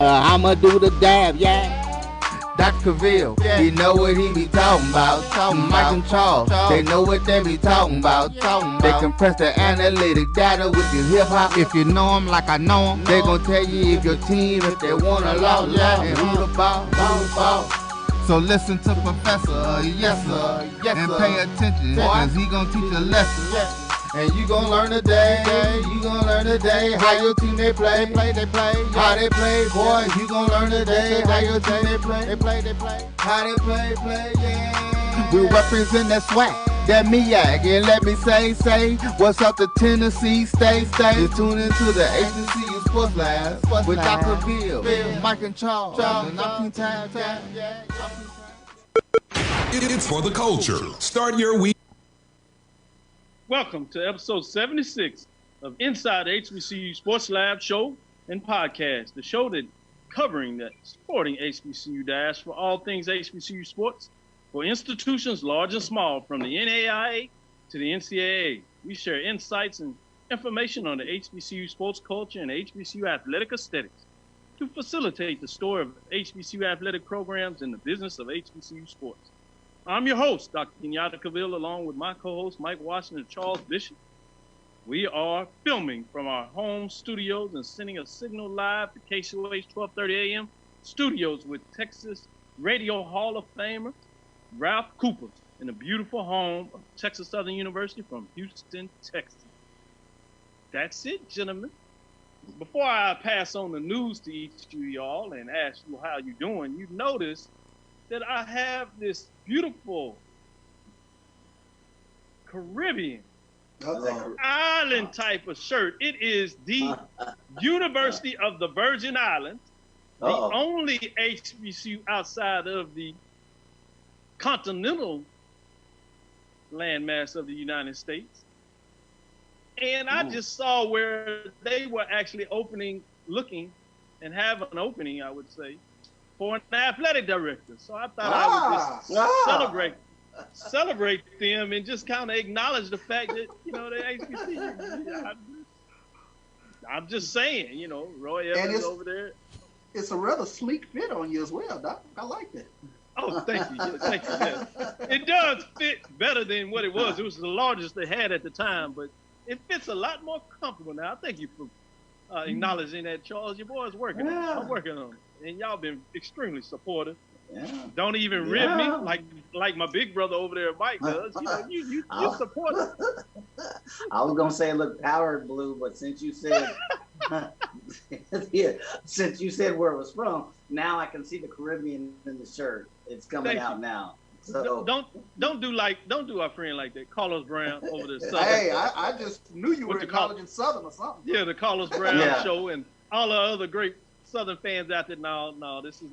I'ma do the dab, yeah. Dr. Cavil, he know what he be talking about. Mike and Charles, they know what they be talking about. They compress the analytic data with your hip hop. If you know them like I know them, they gon' tell you if your team, if they wanna lose, and who the ball. So listen to Professor, yes sir, and pay attention, cause he gon' teach a lesson. And you gon' learn today, how your team they play, how they play, boy. You gon' learn today, how your team they play, how they play, yeah. We represent that SWAC, that MEAC, and let me say, what's up to Tennessee, stay. Just tune into the HBCU Sports Lab with Dr. Bill, Mike and Charles, and I'm time. It's for the culture. Start your week. Welcome to episode 76 of Inside the HBCU Sports Lab show and podcast, the show that covering the sporting HBCU dash for all things HBCU sports for institutions large and small, from the NAIA to the NCAA. We share insights and information on the HBCU sports culture and HBCU athletic aesthetics to facilitate the story of HBCU athletic programs and the business of HBCU sports. I'm your host, Dr. Kenyatta Cavil, along with my co-host, Mike Washington and Charles Bishop. We are filming from our home studios and sending a signal live to KCOH 1230 AM studios with Texas Radio Hall of Famer Ralph Cooper in the beautiful home of Texas Southern University from Houston, Texas. That's it, gentlemen. Before I pass on the news to each of y'all and ask you how you doing, you notice that I have this beautiful Caribbean island type of shirt. It is the University of the Virgin Islands, the only HBCU outside of the continental landmass of the United States. And I just saw where they were actually looking and have an opening, I would say, for an athletic director. So I thought I would just celebrate them and just kind of acknowledge the fact that, the HBCU. I'm just saying, Roy Evans over there. It's a rather sleek fit on you as well, Doc. I like that. Oh, thank you. Thank you. Yes. It does fit better than what it was. It was the largest they had at the time, but it fits a lot more comfortable now. I thank you for acknowledging that, Charles. Your boy's working on it. I'm working on it. And y'all been extremely supportive. Yeah. Don't even rib me like my big brother over there, Mike, does. You support it. I was gonna say it looked powdered blue, but since you said since you said where it was from, now I can see the Caribbean in the shirt. It's coming out now. So don't do our friend like that. Carlos Brown over there. Southern. Hey, I just knew you were acknowledging Southern or something. Yeah, the Carlos Brown show and all the other great Southern fans out there. No, this is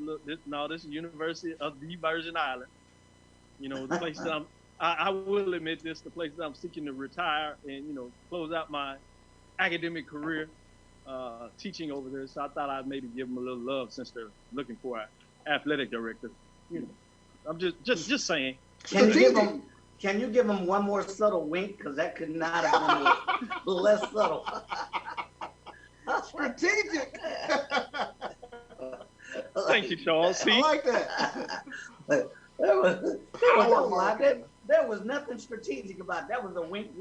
University of the Virgin Islands. The place that I will admit this, the place that I'm seeking to retire and close out my academic career teaching over there. So I thought I'd maybe give them a little love since they're looking for an athletic director. I'm just saying. Can you give them one more subtle wink, because that could not have been less subtle. Strategic. Thank you, Charles. See? I like that. There was nothing strategic about it. That was a wink.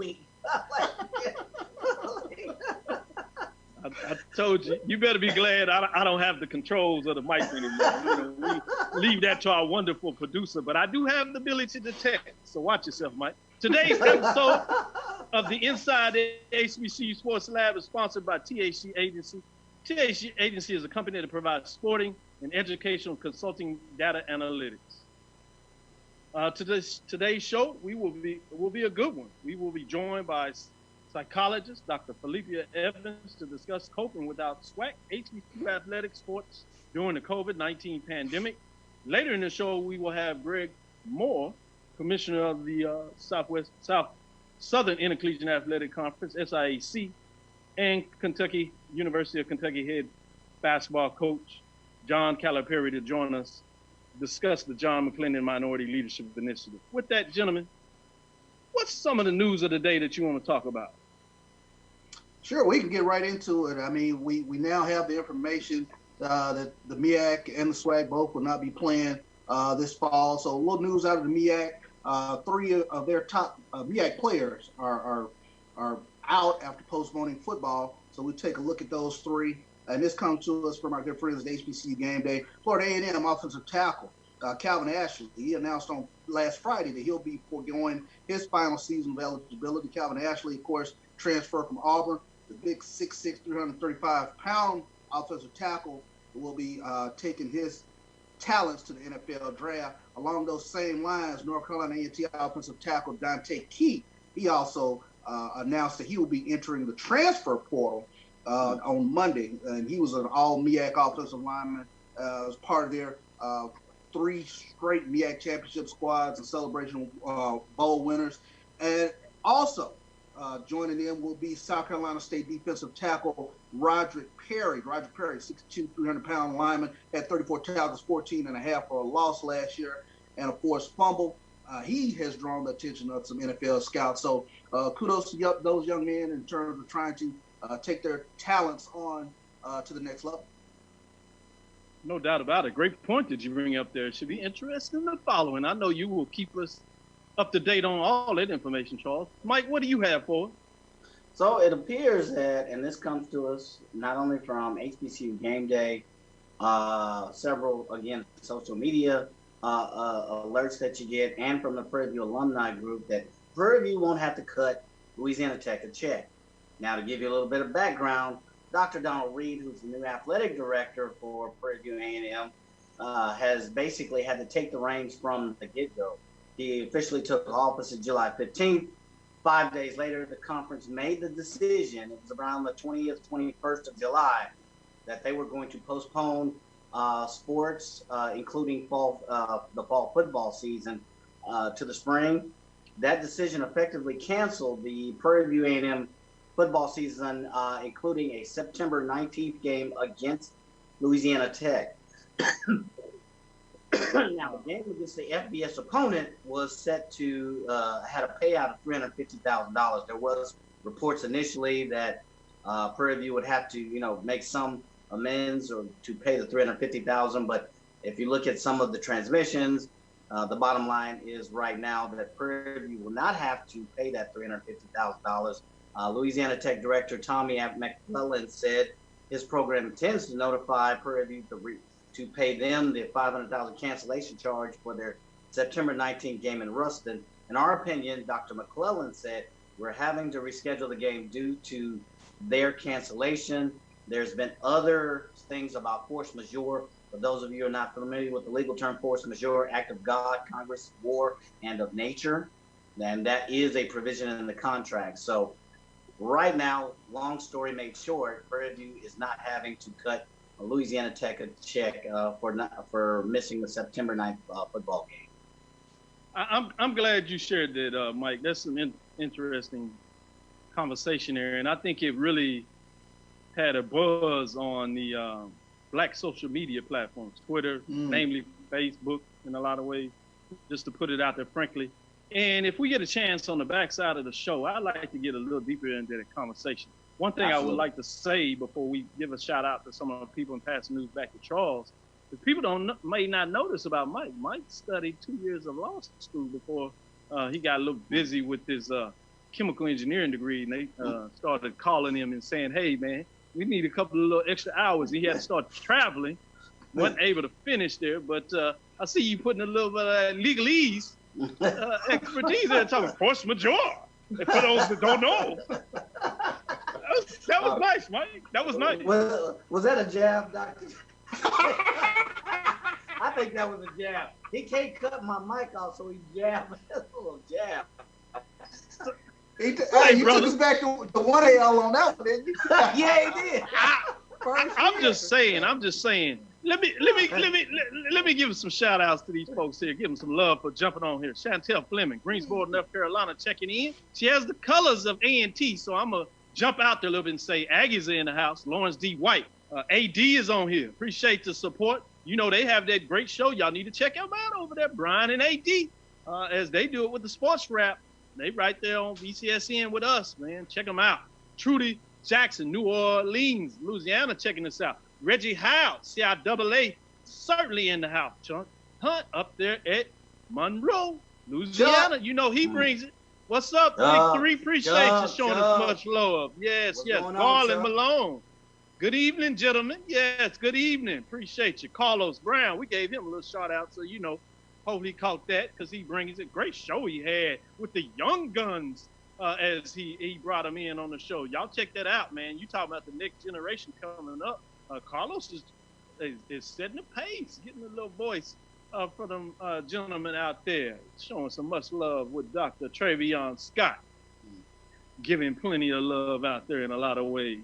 I told you, you better be glad I don't have the controls of the mic anymore. We leave that to our wonderful producer, but I do have the ability to text. So watch yourself, Mike. Today's episode of the Inside the HBCU Sports Lab is sponsored by THC Agency. THC Agency is a company that provides sporting and educational consulting data analytics. Today's show will be a good one. We will be joined by psychologist Dr. Philippa Evans to discuss coping without SWAC HBCU athletic sports during the COVID-19 pandemic. Later in the show, we will have Gregory Moore, commissioner of the Southern Intercollegiate Athletic Conference, SIAC, and University of Kentucky head basketball coach John Calipari to join us, discuss the John McLendon Minority Leadership Initiative. With that, gentlemen, what's some of the news of the day that you want to talk about? Sure, we can get right into it. I mean, we now have the information that the MEAC and the SWAC both will not be playing this fall. So a little news out of the MEAC. 3 of their top MEAC players are out after postponing football. So we'll take a look at those 3. And this comes to us from our good friends at HBCU Game Day. Florida A&M offensive tackle Calvin Ashley. He announced on last Friday that he'll be foregoing his final season of eligibility. Calvin Ashley, of course, transferred from Auburn. The big 6'6", 335-pound offensive tackle will be taking his talents to the NFL draft. Along those same lines, North Carolina A&T offensive tackle Dante Key, he also announced that he will be entering the transfer portal on Monday, and he was an all-MEAC offensive lineman as part of their 3 straight MEAC championship squads and Celebration Bowl winners. And also joining them will be South Carolina State defensive tackle Roderick Perry. Roderick Perry, 6'2", 300-pound lineman, had 34 tackles, 14.5 for a loss last year, and a forced fumble. He has drawn the attention of some NFL scouts. So kudos to those young men in terms of trying to take their talents on to the next level. No doubt about it. Great point that you bring up there. It should be interesting in the following. I know you will keep us up to date on all that information, Charles. Mike, what do you have for us? So it appears that, and this comes to us not only from HBCU Game Day, several, again, social media alerts that you get, and from the Prairie View alumni group, that Prairie View won't have to cut Louisiana Tech a check. Now, to give you a little bit of background, Dr. Donald Reed, who's the new athletic director for Prairie View A&M, has basically had to take the reins from the get-go. He officially took office on July 15th. 5 days later, the conference made the decision, it was around the 20th, 21st of July, that they were going to postpone sports, including the fall football season, to the spring. That decision effectively canceled the Prairie View A&M football season, including a September 19th game against Louisiana Tech. Now, the game against the FBS opponent was set to had a payout of $350,000. There was reports initially that Prairie View would have to, make some amends or to pay the $350,000. But if you look at some of the transmissions, the bottom line is right now that Prairie View will not have to pay that $350,000. Louisiana Tech Director Tommy McLendon said his program intends to notify Prairie View to pay them the $500,000 cancellation charge for their September 19th game in Ruston. In our opinion, Dr. McLendon said, we're having to reschedule the game due to their cancellation. There's been other things about force majeure. For those of you who are not familiar with the legal term force majeure, act of God, Congress, war, and of nature, and that is a provision in the contract. So right now, long story made short, Prairie View is not having to cut Louisiana Tech a check for missing the September 9th football game. I'm glad you shared that, Mike. That's some interesting conversation there, and I think it really had a buzz on the black social media platforms, Twitter, namely Facebook, in a lot of ways, just to put it out there, frankly. And if we get a chance on the backside of the show, I'd like to get a little deeper into the conversation. One thing I would like to say before we give a shout out to some of the people and pass the news back to Charles, is people may not notice about Mike. Mike studied 2 years of law school before he got a little busy with his chemical engineering degree, and they started calling him and saying, hey, man, we need a couple of little extra hours. He had to start traveling, wasn't able to finish there, but I see you putting a little bit of legalese expertise there, talking force majeure. And for those that don't know, that was nice, Mike. That was nice. Was that a jab, Doctor? I think that was a jab. He can't cut my mic off, so he jabbed. That's a little jab. You took us back to 1AL on that one, didn't you? Yeah, he did. I'm just saying. Let me give some shout outs to these folks here. Give them some love for jumping on here. Chantel Fleming, Greensboro, North Carolina, checking in. She has the colors of A&T, so I'm gonna jump out there a little bit and say Aggies are in the house. Lawrence D. White, AD is on here. Appreciate the support. You know they have that great show. Y'all need to check them out over there, Brian and AD, as they do it with the sports rap. They right there on VCSN with us, man. Check them out. Trudy Jackson, New Orleans, Louisiana, checking us out. Reggie Howe, CIAA, certainly in the house. Chunk Hunt up there at Monroe, Louisiana. You know he brings it. What's up, Big Three? Appreciate you showing us much love. Yes, What's yes. Garland Malone. Good evening, gentlemen. Yes, good evening. Appreciate you. Carlos Brown, we gave him a little shout out, so you know, hopefully he caught that because he brings it. Great show he had with the young guns as he brought them in on the show. Y'all check that out, man. You talking about the next generation coming up. Carlos is setting the pace, getting a little voice for them gentlemen out there, showing some much love with Dr. Travion Scott, giving plenty of love out there in a lot of ways.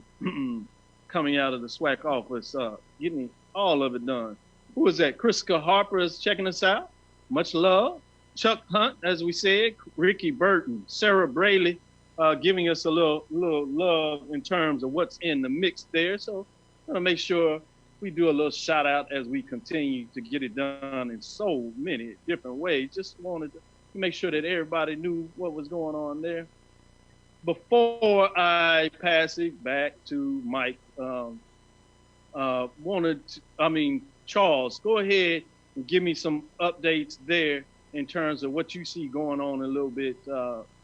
Coming out of the SWAC office, getting all of it done. Who is that? Kriska Harper is checking us out. Much love. Chuck Hunt, as we said, Ricky Burton, Sarah Braley, giving us a little love in terms of what's in the mix there. So I'm gonna make sure we do a little shout out as we continue to get it done in so many different ways. Just wanted to make sure that everybody knew what was going on there. Before I pass it back to Mike, Charles, go ahead and give me some updates there in terms of what you see going on a little bit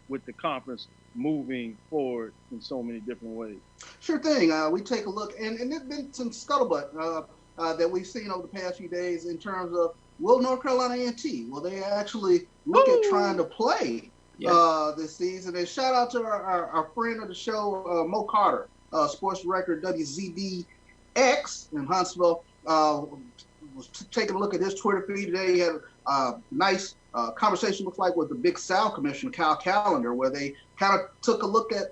with the conference moving forward in so many different ways. Sure thing. We take a look, and there's been some scuttlebutt that we've seen over the past few days in terms of will North Carolina A&T, will they actually look at trying to play this season? And shout out to our friend of the show, Mo Carter, sports director WZBX in Huntsville, was taking a look at his Twitter feed today. He had a nice conversation, looks like, with the Big South Commissioner, Cal Callender, where they kind of took a look at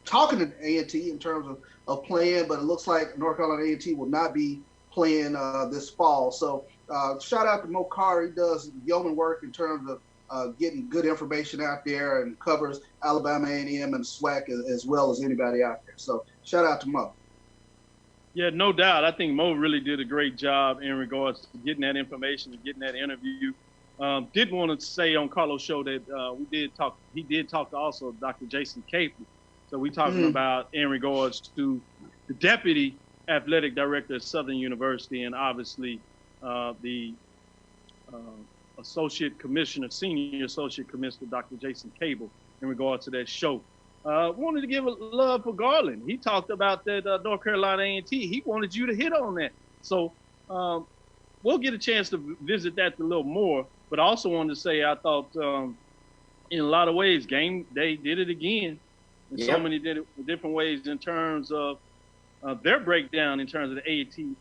talking to A&T in terms of playing, but it looks like North Carolina A&T will not be playing this fall. So shout out to Mo Carter. He does yeoman work in terms of getting good information out there and covers Alabama A&M and SWAC as well as anybody out there. So shout out to Mo. Yeah, no doubt. I think Mo really did a great job in regards to getting that information and getting that interview. Did want to say on Carlos' show that he did talk to also Dr. Jason Cavil. So we talking about in regards to the deputy athletic director at Southern University and obviously the senior associate commissioner, Dr. Jason Cavil, in regards to that show. Wanted to give a love for Garland. He talked about that North Carolina A&T. He wanted you to hit on that. So we'll get a chance to visit that a little more. But I also wanted to say I thought in a lot of ways, game day did it again in so many different ways in terms of their breakdown in terms of the A&T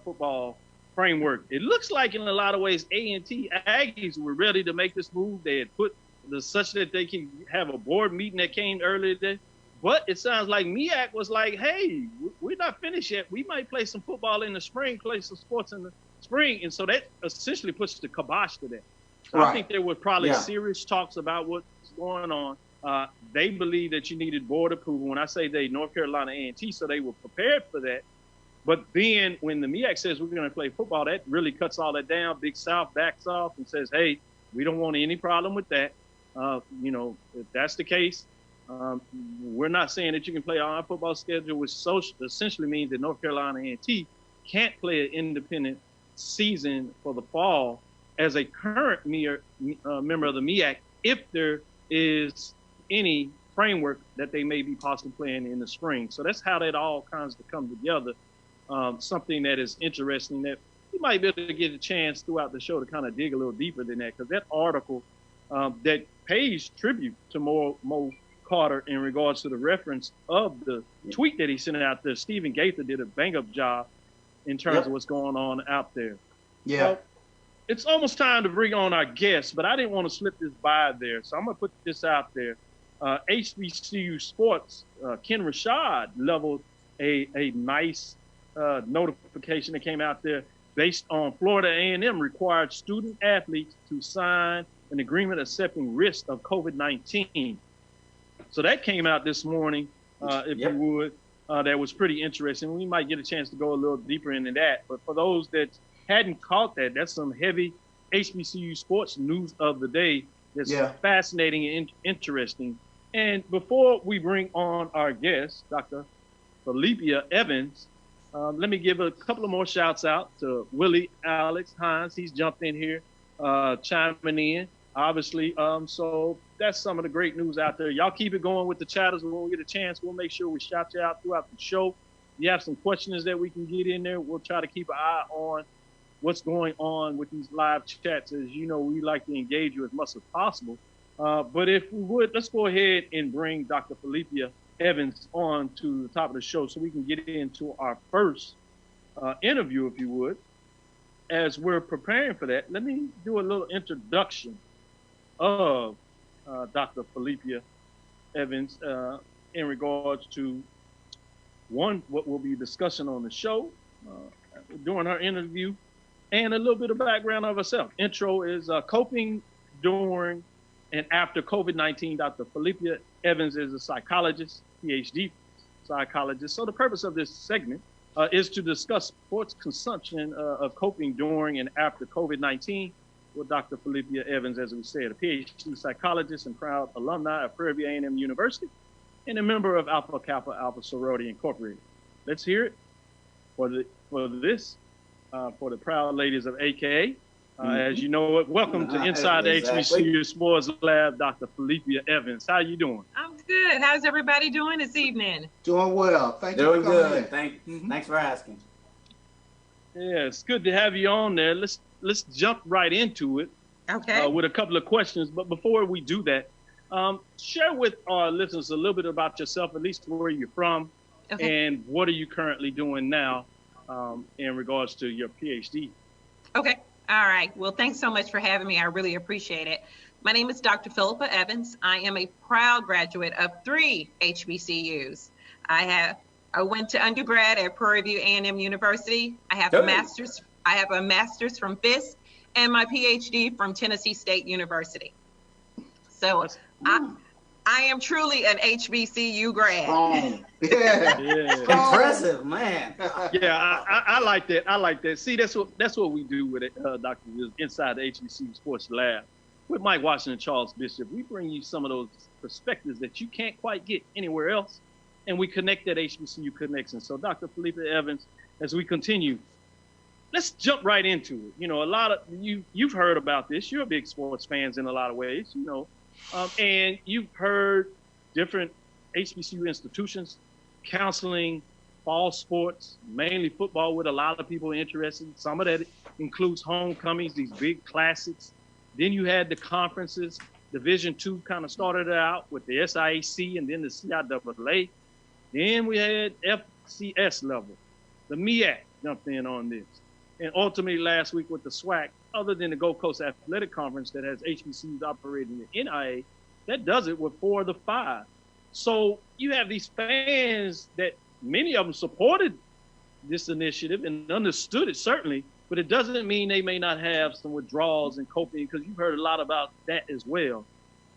football framework. It looks like in a lot of ways A&T Aggies were ready to make this move. They had put such that they can have a board meeting that came earlier today. But it sounds like MEAC was like, hey, we're not finished yet. We might play some football in the spring, play some sports in the spring. And so that essentially puts the kibosh to that. So I think there were probably serious talks about what's going on. They believe that you needed board approval. When I say they, North Carolina A&T, so they were prepared for that. But then when the MEAC says we're going to play football, that really cuts all that down. Big South backs off and says, hey, we don't want any problem with that. If that's the case, we're not saying that you can play on our football schedule, which essentially means that North Carolina A&T can't play an independent season for the fall as a current member of the MEAC if there is any framework that they may be possibly playing in the spring. So that's how that all kinds of come together. Something that is interesting that you might be able to get a chance throughout the show to kind of dig a little deeper than that, because that article that pays tribute to Mo Carter in regards to the reference of the tweet that he sent out there. Stephen Gaither did a bang-up job in terms of what's going on out there. Yeah. It's almost time to bring on our guests, but I didn't want to slip this by there, so I'm going to put this out there. HBCU Sports, Ken Rashad leveled a nice notification that came out there based on Florida A&M required student athletes to sign an agreement accepting risk of COVID-19. So that came out this morning, if you would. That was pretty interesting. We might get a chance to go a little deeper into that. But for those that hadn't caught that, that's some heavy HBCU sports news of the day that's fascinating and interesting. And before we bring on our guest, Dr. Philippa Evans, Let me give a couple of more shouts out to Willie Alex Hines. He's jumped in here, chiming in, obviously. So that's some of the great news out there. Y'all keep it going with the chatters. When we get a chance, we'll make sure we shout you out throughout the show. If you have some questions that we can get in there, we'll try to keep an eye on what's going on with these live chats. As you know, we like to engage you as much as possible. But if we would, let's go ahead and bring Dr. Philippa Evans on to the top of the show so we can get into our first interview, if you would. As we're preparing for that, let me do a little introduction of Dr. Philippa Evans in regards to, one, what we'll be discussing on the show during her interview, and a little bit of background of herself. Intro is coping during and after COVID-19. Dr. Philippa Evans is a psychologist, PhD psychologist. So the purpose of this segment is to discuss sports consumption of coping during and after COVID-19 with Dr. Philippa Evans, as we said, a PhD psychologist and proud alumni of Prairie View A&M University and a member of Alpha Kappa Alpha Sorority Incorporated. Let's hear it for the proud ladies of AKA. As you know, welcome to Inside the HBCU Sports Lab, Dr. Philippa Evans. How you doing? I'm good. How's everybody doing this evening? Doing well. Thank you Doing for coming good. in. Thanks for asking. Yeah, it's good to have you on there. Let's jump right into it. Okay. With a couple of questions. But before we do that, share with our listeners a little bit about yourself, at least where you're from, and what are you currently doing now in regards to your PhD. Okay. All right. Well, thanks so much for having me. I really appreciate it. My name is Dr. Philippa Evans. I am a proud graduate of 3 HBCUs. I went to undergrad at Prairie View A&M University. I have a master's from Fisk and my PhD from Tennessee State University. So I am truly an HBCU grad. Yeah. Impressive, man. Yeah, I like that. I like that. See, that's what we do with it, Dr. Inside the HBCU Sports Lab. With Mike Washington, Charles Bishop, we bring you some of those perspectives that you can't quite get anywhere else, and we connect that HBCU connection. So, Dr. Philippa Evans, as we continue, let's jump right into it. You know, a lot of you've heard about this. You're a big sports fans in a lot of ways, you know. And you've heard different HBCU institutions counseling fall sports, mainly football, with a lot of people interested. Some of that includes homecomings, these big classics. Then you had the conferences. Division II kind of started out with the SIAC and then the CIAA. Then we had FCS level. The MEAC jumped in on this. And ultimately last week with the SWAC, other than the Gold Coast Athletic Conference that has HBCUs operating in NIA, that does it with 4 of the 5. So you have these fans that many of them supported this initiative and understood it, certainly, but it doesn't mean they may not have some withdrawals and coping, because you've heard a lot about that as well.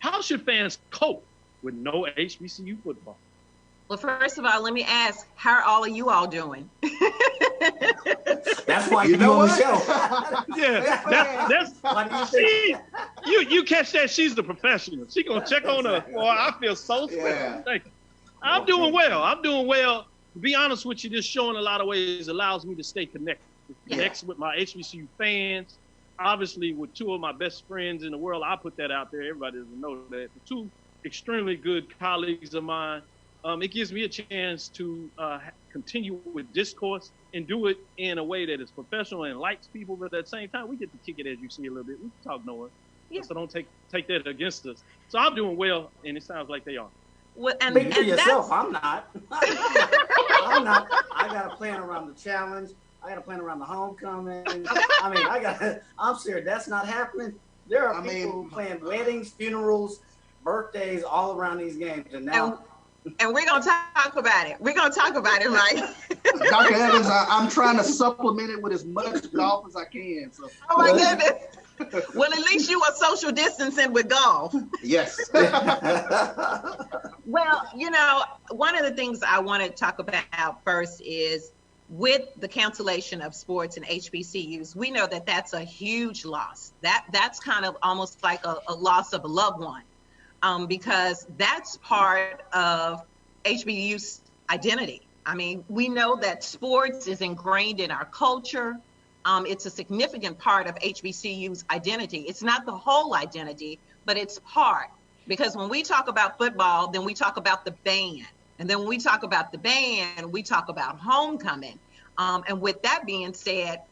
How should fans cope with no HBCU football? Well, first of all, let me ask, how are all of you all doing? That's why you know on the show. Yeah, that's What do you think? you catch that. She's the professional. She gonna check on her. Boy, I feel so special. Yeah. Thank you. I'm doing well. To be honest with you, this show in a lot of ways allows me to stay connected. It connects with my HBCU fans. Obviously, with 2 of my best friends in the world, I put that out there. Everybody doesn't know that. The 2 extremely good colleagues of mine. It gives me a chance to continue with discourse and do it in a way that is professional and likes people, but at the same time, we get to kick it, as you see, a little bit. We can talk Noah, so don't take that against us. So I'm doing well, and it sounds like they are. Well, and Speak for yourself. I'm not. I'm not. I got to plan around the challenge. I got to plan around the homecoming. I mean, I'm serious. That's not happening. There are people who plan weddings, funerals, birthdays all around these games, and now. And we're going to talk about it. We're going to talk about it, right? Dr. Evans, I'm trying to supplement it with as much golf as I can. So. Oh, my goodness. Well, at least you are social distancing with golf. Yes. Well, you know, one of the things I want to talk about first is with the cancellation of sports and HBCUs, we know that that's a huge loss. That's kind of almost like a loss of a loved one. Because that's part of HBCU's identity. I mean, we know that sports is ingrained in our culture. It's a significant part of HBCU's identity. It's not the whole identity, but it's part. Because when we talk about football, then we talk about the band. And then when we talk about the band, we talk about homecoming. And with that being said,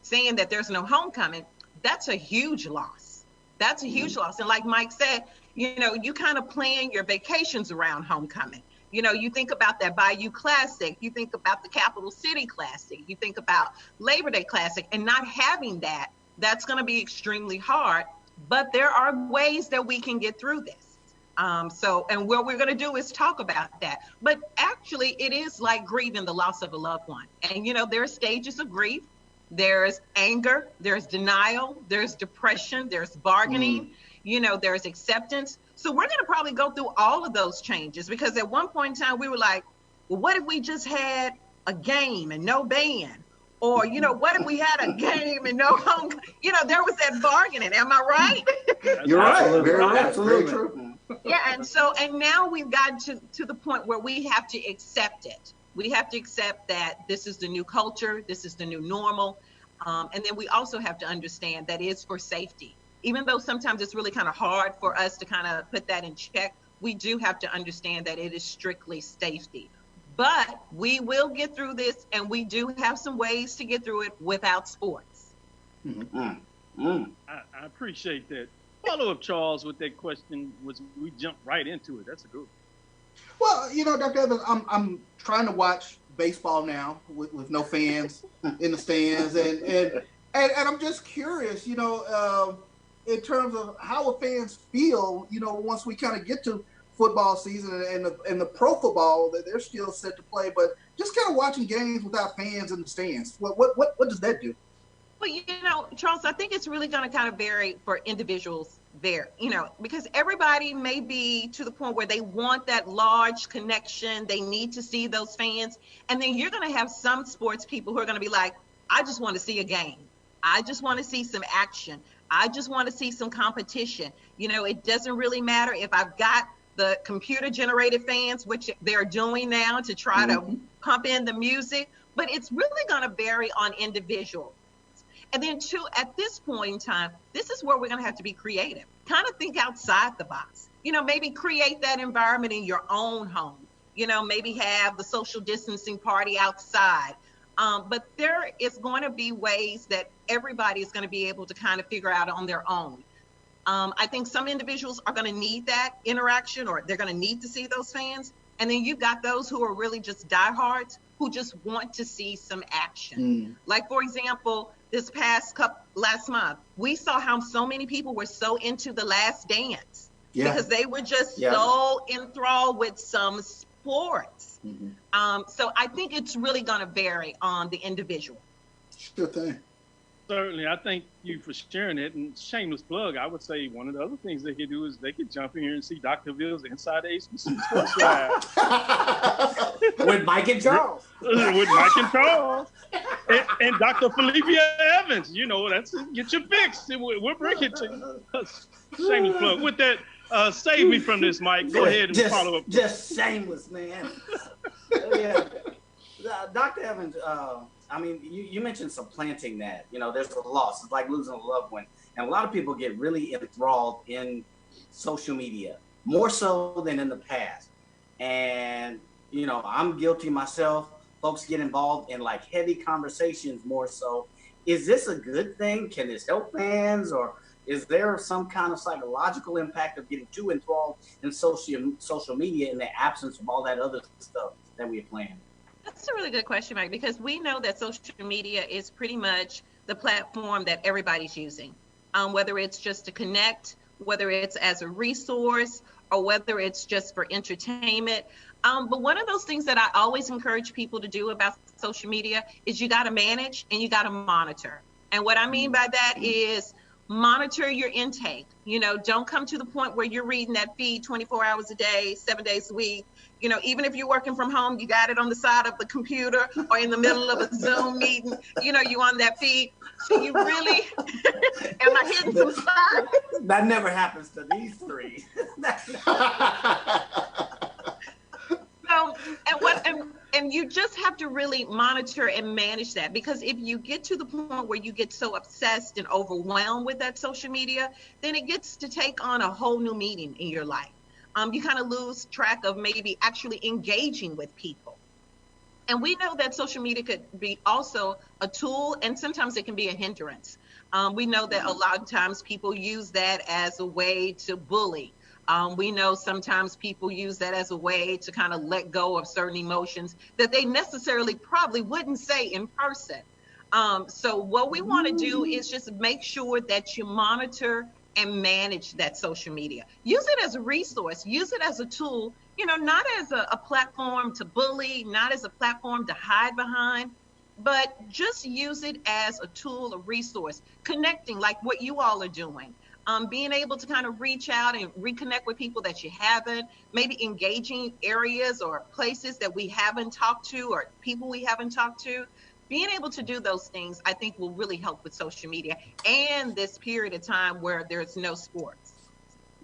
saying that there's no homecoming, that's a huge loss. That's a huge loss. And like Mike said, you know, you kind of plan your vacations around homecoming. You know, you think about that Bayou Classic, you think about the Capital City Classic, you think about Labor Day Classic, and not having that, that's going to be extremely hard. But there are ways that we can get through this. And what we're going to do is talk about that. But actually, it is like grieving the loss of a loved one. And, you know, there are stages of grief. There's anger, there's denial, there's depression, there's bargaining, you know, there's acceptance. So we're going to probably go through all of those changes, because at one point in time, we were like, well, what if we just had a game and no band? Or, you know, what if we had a game and no home? You know, there was that bargaining. Am I right? You're right. Very right. Absolutely true. Yeah. And now we've gotten to the point where we have to accept it. We have to accept that this is the new culture. This is the new normal. And then we also have to understand that it's for safety. Even though sometimes it's really kind of hard for us to kind of put that in check, we do have to understand that it is strictly safety. But we will get through this, and we do have some ways to get through it without sports. I appreciate that. Follow up, Charles, with that question. We jumped right into it. That's a good one. Well, you know, Dr. Evans, I'm trying to watch baseball now with no fans in the stands, and I'm just curious, you know, in terms of how will fans feel, you know, once we kind of get to football season and the pro football that they're still set to play, but just kind of watching games without fans in the stands. What does that do? Well, you know, Charles, I think it's really going to kind of vary for individuals there, you know, because everybody may be to the point where they want that large connection. They need to see those fans. And then you're going to have some sports people who are going to be like, I just want to see a game. I just want to see some action. I just want to see some competition. You know, it doesn't really matter if I've got the computer generated fans, which they're doing now to try to pump in the music, but it's really going to vary on individuals. And then too, at this point in time, this is where we're going to have to be creative. Kind of think outside the box. You know, maybe create that environment in your own home. You know, maybe have the social distancing party outside. But there is going to be ways that everybody is going to be able to kind of figure out on their own. I think some individuals are going to need that interaction, or they're going to need to see those fans. And then you've got those who are really just diehards who just want to see some action. Like, for example, last month, we saw how so many people were so into The Last Dance because they were just so enthralled with some sports. So I think it's really going to vary on the individual. Sure thing. Certainly, I thank you for sharing it. And shameless plug, I would say one of the other things they could do is they could jump in here and see Dr. Cavill's Inside HBCU Sports Lab. With Mike and Charles. With Mike and Charles. And Dr. Philippa Evans. You know, get your fix. We'll bring it to you. Shameless plug. With that, save me from this, Mike. Go ahead and follow up. Just shameless, man. Yeah. Dr. Evans, I mean, you mentioned supplanting that. You know, there's a loss. It's like losing a loved one. And a lot of people get really enthralled in social media, more so than in the past. And, you know, I'm guilty myself. Folks get involved in like heavy conversations more so. Is this a good thing? Can this help fans? Or is there some kind of psychological impact of getting too enthralled in social media in the absence of all that other stuff that we have planned? That's a really good question, Mike, because we know that social media is pretty much the platform that everybody's using, whether it's just to connect, whether it's as a resource, or whether it's just for entertainment. But one of those things that I always encourage people to do about social media is you got to manage and you got to monitor. And what I mean by that is monitor your intake. You know, don't come to the point where you're reading that feed 24 hours a day, 7 days a week. You know, even if you're working from home, you got it on the side of the computer or in the middle of a Zoom meeting, you know, you on that feed. So you really, am I hitting some spots? That never happens to these three. And you just have to really monitor and manage that, because if you get to the point where you get so obsessed and overwhelmed with that social media, then it gets to take on a whole new meaning in your life. You kind of lose track of maybe actually engaging with people. And we know that social media could be also a tool, and sometimes it can be a hindrance. We know that a lot of times people use that as a way to bully. We know sometimes people use that as a way to kind of let go of certain emotions that they necessarily probably wouldn't say in person. So what we want to do is just make sure that you monitor and manage that social media. Use it as a resource, use it as a tool, not as a platform to bully, not as a platform to hide behind, but just use it as a tool, a resource, connecting like what you all are doing. Being able to kind of reach out and reconnect with people that you haven't, maybe engaging areas or places that we haven't talked to or people we haven't talked to. Being able to do those things, I think, will really help with social media and this period of time where there's no sports.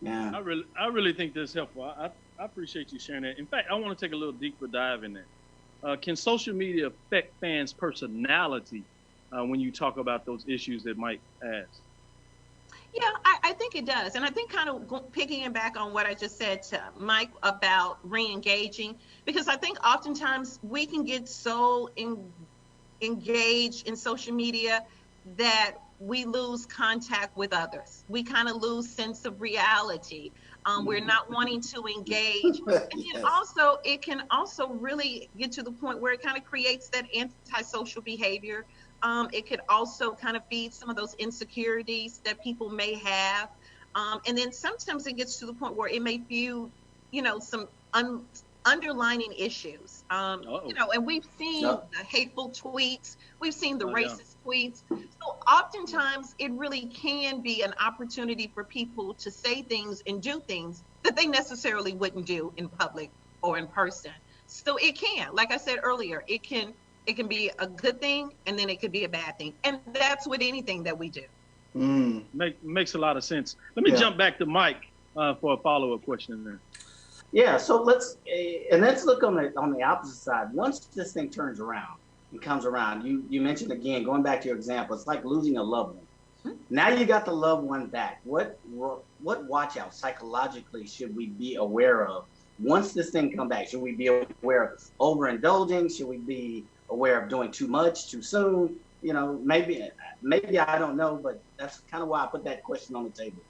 Yeah, I really think that's helpful. I appreciate you sharing that. In fact, I want to take a little deeper dive in that. Can social media affect fans' personality when you talk about those issues that Mike asked? Yeah, I think it does. And I think kind of picking back on what I just said to Mike about re-engaging, because I think oftentimes we can get so engaged in social media that we lose contact with others. We kind of lose sense of reality. We're not wanting to engage. And then also, it can also really get to the point where it kind of creates that antisocial behavior. It could also kind of feed some of those insecurities that people may have. And then sometimes it gets to the point where it may fuel, some underlining issues. And we've seen the hateful tweets. We've seen the racist tweets. So oftentimes it really can be an opportunity for people to say things and do things that they necessarily wouldn't do in public or in person. So it can, like I said earlier, it can be a good thing, and then it could be a bad thing. And that's with anything that we do. Makes a lot of sense. Let me jump back to Mike for a follow-up question there. Yeah, so let's look on the opposite side. Once this thing turns around and comes around, you mentioned again, going back to your example, it's like losing a loved one. Now you got the loved one back. What watch out psychologically should we be aware of once this thing comes back? Should we be aware of overindulging? Should we be aware of doing too much too soon? Maybe I don't know, but that's kind of why I put that question on the table.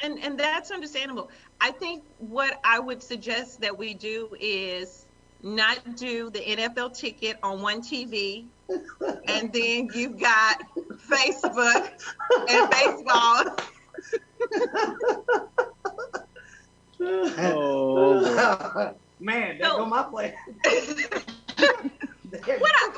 And that's understandable. I think what I would suggest that we do is not do the NFL ticket on one TV, and then you've got Facebook and baseball. Oh man, there go my play.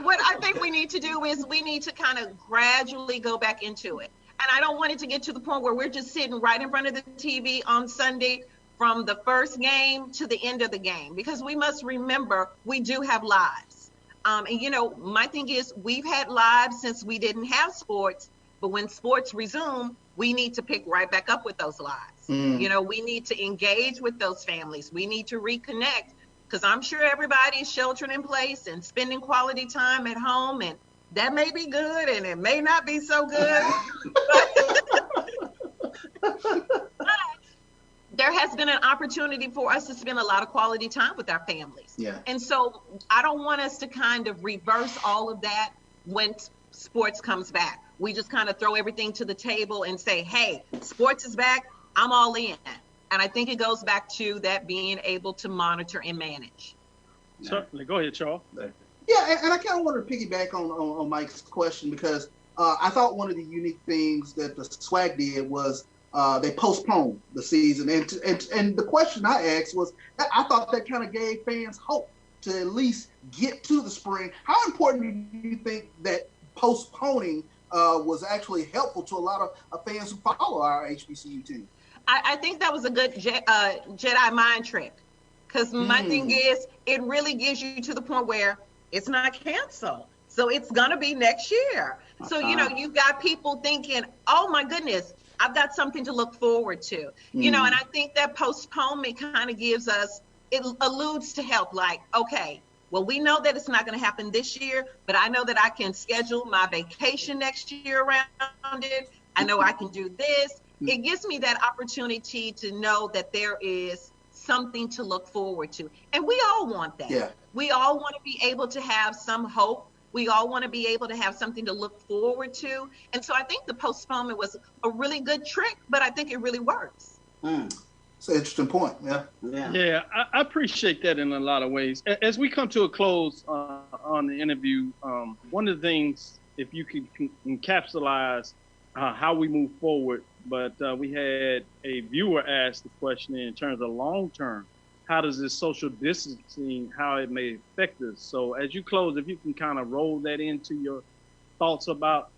What I think we need to do is we need to kind of gradually go back into it. And I don't want it to get to the point where we're just sitting right in front of the TV on Sunday from the first game to the end of the game, because we must remember we do have lives. And my thing is, we've had lives since we didn't have sports, but when sports resume, we need to pick right back up with those lives. We need to engage with those families. We need to reconnect, because I'm sure everybody is sheltering in place and spending quality time at home, and that may be good and it may not be so good. But there has been an opportunity for us to spend a lot of quality time with our families. Yeah. And so I don't want us to kind of reverse all of that when sports comes back. We just kind of throw everything to the table and say, hey, sports is back, I'm all in. And I think it goes back to that being able to monitor and manage. Certainly. Go ahead, Charles. Yeah, and I kind of want to piggyback on Mike's question, because I thought one of the unique things that the SWAC did was they postponed the season. And the question I asked was, I thought that kind of gave fans hope to at least get to the spring. How important do you think that postponing was actually helpful to a lot of fans who follow our HBCU team? I think that was a good Jedi mind trick, because my thing is, it really gives you to the point where it's not canceled. So it's going to be next year. So, you've got people thinking, oh, my goodness, I've got something to look forward to. And I think that postponement kind of gives us, it alludes to help, like, okay, well, we know that it's not going to happen this year, but I know that I can schedule my vacation next year around it. I know I can do this. It gives me that opportunity to know that there is something to look forward to. And we all want that. Yeah. We all want to be able to have some hope. We all want to be able to have something to look forward to. And so I think the postponement was a really good trick, but I think it really works. It's an interesting point. Yeah, I appreciate that in a lot of ways. As we come to a close on the interview, one of the things, if you could encapsulate how we move forward, but we had a viewer ask the question in terms of long term, how does this social distancing, how it may affect us? So as you close, if you can kind of roll that into your thoughts about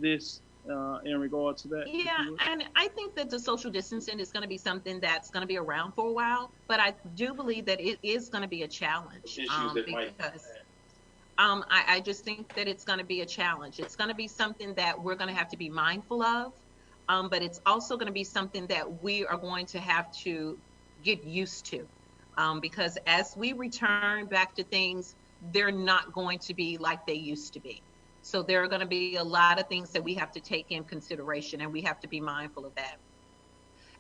this in regard to that. Yeah, and I think that the social distancing is going to be something that's going to be around for a while, but I do believe that it is going to be a challenge. I just think that it's going to be a challenge. It's going to be something that we're going to have to be mindful of, but it's also going to be something that we are going to have to get used to, because as we return back to things, they're not going to be like they used to be. So there are going to be a lot of things that we have to take in consideration, and we have to be mindful of that.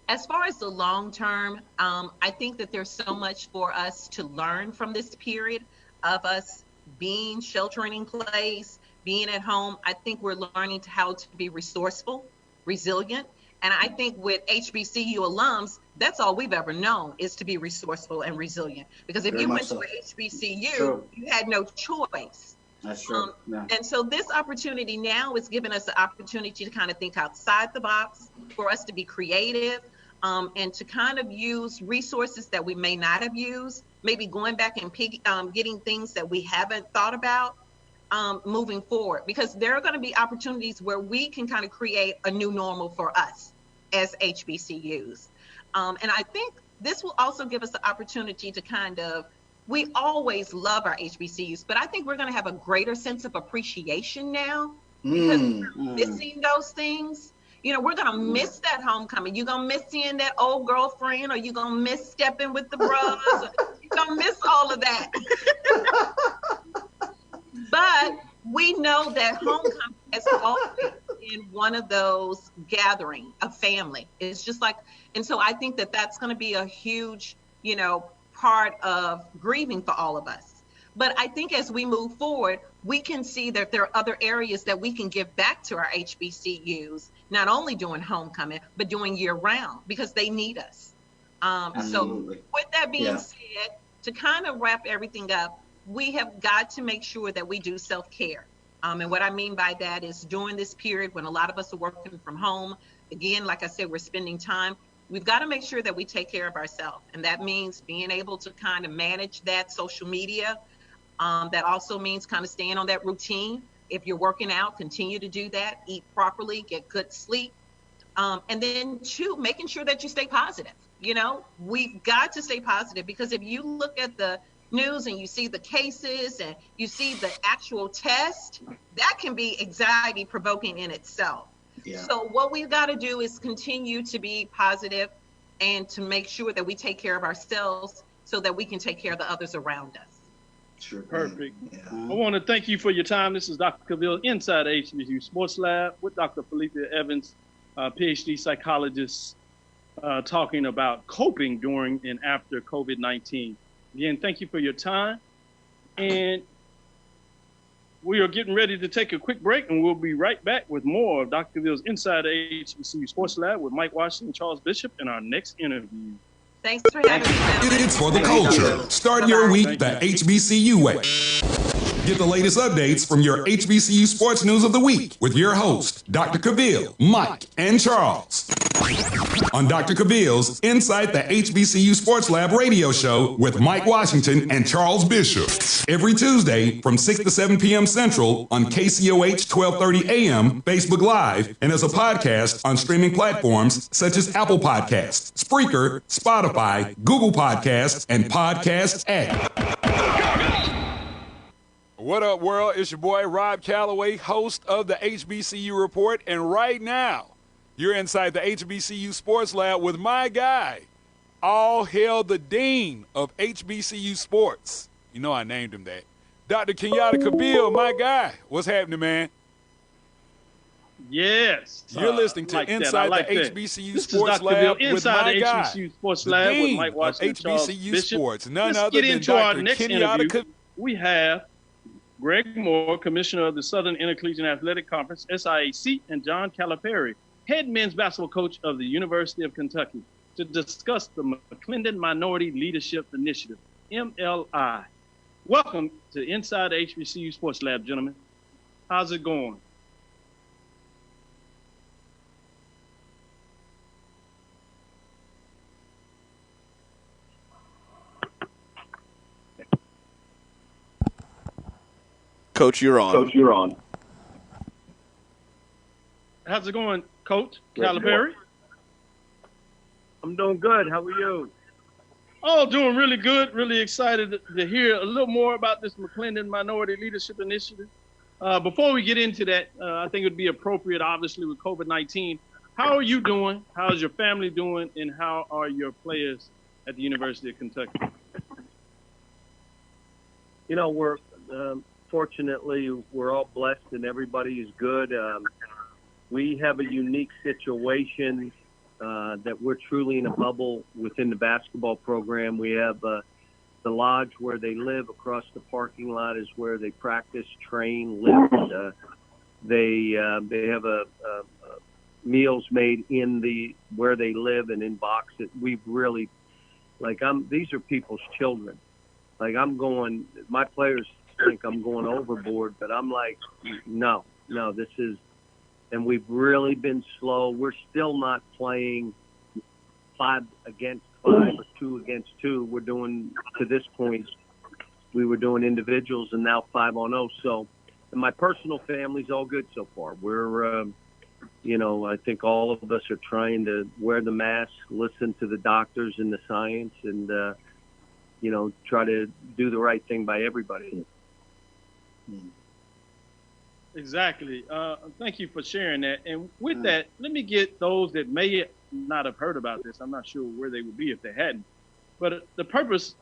As far as the long term, I think that there's so much for us to learn from this period of us being sheltering in place, being at home. I think we're learning how to be resourceful, resilient. And I think with HBCU alums, that's all we've ever known, is to be resourceful and resilient. Because if you went to an HBCU, you had no choice. That's true. And so this opportunity now is giving us the opportunity to kind of think outside the box, for us to be creative, and to kind of use resources that we may not have used, maybe going back and getting things that we haven't thought about moving forward. Because there are going to be opportunities where we can kind of create a new normal for us as HBCUs. And I think this will also give us the opportunity to kind of, we always love our HBCUs, but I think we're going to have a greater sense of appreciation now, because we're missing those things. You know, we're going to miss that homecoming. You're going to miss seeing that old girlfriend, or you're going to miss stepping with the bros. You're going to miss all of that. But we know that homecoming has always been one of those gatherings, a family. It's just like, and so I think that that's going to be a huge, you know, part of grieving for all of us. But I think as we move forward, we can see that there are other areas that we can give back to our HBCUs, not only doing homecoming, but doing year round, because they need us. So with that being said, to kind of wrap everything up, we have got to make sure that we do self-care. And what I mean by that is, during this period when a lot of us are working from home, again, like I said, we're spending time. We've got to make sure that we take care of ourselves. And that means being able to kind of manage that social media. That also means kind of staying on that routine. If you're working out, continue to do that, eat properly, get good sleep. And then two, making sure that you stay positive. You know, we've got to stay positive, because if you look at the news and you see the cases and you see the actual test, that can be anxiety provoking in itself. So what we've got to do is continue to be positive and to make sure that we take care of ourselves so that we can take care of the others around us. Sure. Perfect. I want to thank you for your time. This is Dr. Cavil inside HBCU Sports Lab with Dr. Philippa Evans, PhD psychologist, talking about coping during and after COVID-19. Again, thank you for your time. And we are getting ready to take a quick break, and we'll be right back with more of Dr. Cavil's Inside HBCU Sports Lab with Mike Washington and Charles Bishop in our next interview. Thanks for having me. It's for the culture. Start your week the HBCU way. Get the latest updates from your HBCU sports news of the week with your host, Dr. Cavil, Mike, and Charles. On Dr. Cavil's Inside the HBCU Sports Lab radio show with Mike Washington and Charles Bishop. Every Tuesday from 6 to 7 p.m. Central on KCOH 1230 AM, Facebook Live, and as a podcast on streaming platforms such as Apple Podcasts, Spreaker, Spotify, Google Podcasts, and Podcast App. What up, world? It's your boy, Rob Calloway, host of the HBCU Report. And right now, you're inside the HBCU Sports Lab with my guy, all hail the dean of HBCU sports. You know I named him that. Dr. Kenyatta Cavil, my guy. What's happening, man? Yes. You're listening to like Inside like the that. HBCU This Sports is Dr. Lab Cavil, with my the guy, HBCU Sports the Lab with dean Mike of Watson and Charles HBCU Bishop. Sports, none Let's other get than into our Dr. next Kenyatta interview. Cavil. We have Gregory Moore, Commissioner of the Southern Intercollegiate Athletic Conference, SIAC, and John Calipari, head men's basketball coach of the University of Kentucky, to discuss the McLendon Minority Leadership Initiative, MLI. Welcome to Inside the HBCU Sports Lab, gentlemen. How's it going? Coach, you're on. How's it going, Coach Calipari? I'm doing good. How are you? Oh, doing really good. Really excited to hear a little more about this McLendon Minority Leadership Initiative. Before we get into that, I think it would be appropriate, obviously, with COVID-19. How are you doing? How's your family doing? And how are your players at the University of Kentucky? You know, fortunately, we're all blessed and everybody is good. We have a unique situation that we're truly in a bubble within the basketball program. We have the lodge where they live. Across the parking lot is where they practice, train, lift. They have meals made in where they live and in boxes. We've really, these are people's children. My players think I'm going overboard, but I'm like, no, this is, and we've really been slow. We're still not playing 5 against 5 or 2 against 2. We're doing, to this point, we were doing individuals and now 5-on-0. So, and my personal family's all good so far. We're, I think all of us are trying to wear the mask, listen to the doctors and the science, and, try to do the right thing by everybody. Exactly. Thank you for sharing that. And with that, let me get those that may not have heard about this. I'm not sure where they would be if they hadn't. But the purpose,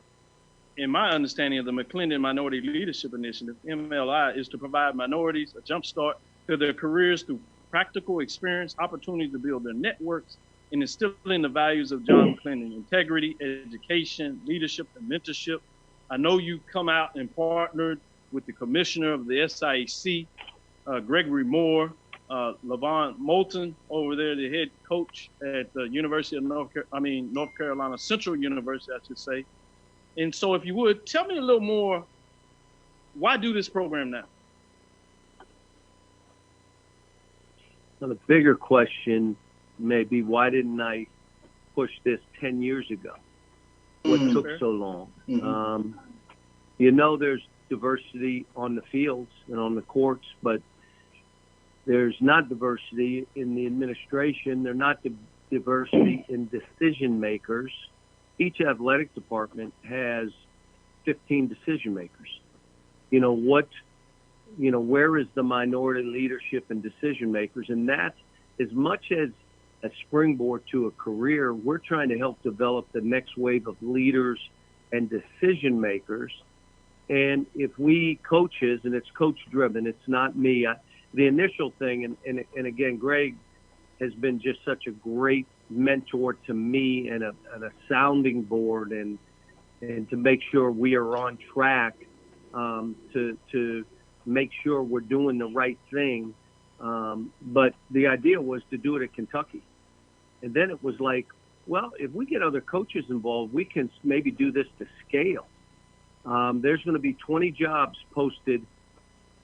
in my understanding of the McLendon Minority Leadership Initiative, MLI, is to provide minorities a jump start to their careers through practical experience, opportunities to build their networks, and instilling the values of John McLendon: integrity, education, leadership, and mentorship. I know you come out and partnered with the commissioner of the SIAC, Gregory Moore, LaVon Moulton over there, the head coach at the University of North Carolina Central University, I should say. And so if you would, tell me a little more, why do this program now? Well, the bigger question may be, why didn't I push this 10 years ago? What took so long? There's diversity on the fields and on the courts, but there's not diversity in the administration. There's not diversity in decision makers. Each athletic department has 15 decision makers. Where is the minority leadership and decision makers? And that, as much as a springboard to a career, we're trying to help develop the next wave of leaders and decision makers. And if we coaches, and it's coach driven, it's not me. The initial thing, and again, Greg has been just such a great mentor to me and a sounding board, and to make sure we are on track, to make sure we're doing the right thing. But the idea was to do it at Kentucky. And then it was like, well, if we get other coaches involved, we can maybe do this to scale. There's going to be 20 jobs posted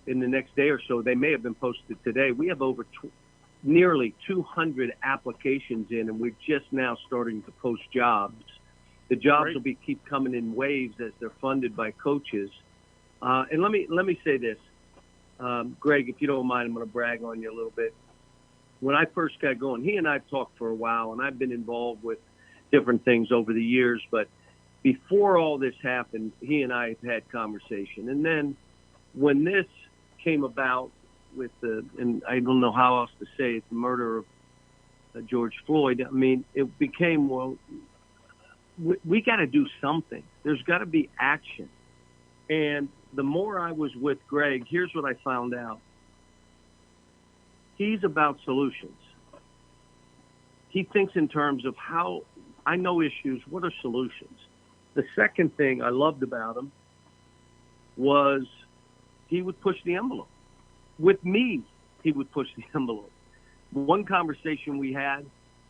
in the next day or so. They may have been posted today. We have over nearly 200 applications in, and we're just now starting to post jobs. The jobs will keep coming in waves as they're funded by coaches. And let me say this, Greg, if you don't mind, I'm going to brag on you a little bit. When I first got going, he and I have talked for a while, and I've been involved with different things over the years. But before all this happened, he and I have had conversation. And then when this came about with and I don't know how else to say it, the murder of George Floyd, I mean, it became, well, we got to do something. There's got to be action. And the more I was with Greg, here's what I found out. He's about solutions. He thinks in terms of how I know issues, what are solutions? The second thing I loved about him was he would push the envelope. With me, he would push the envelope. One conversation we had,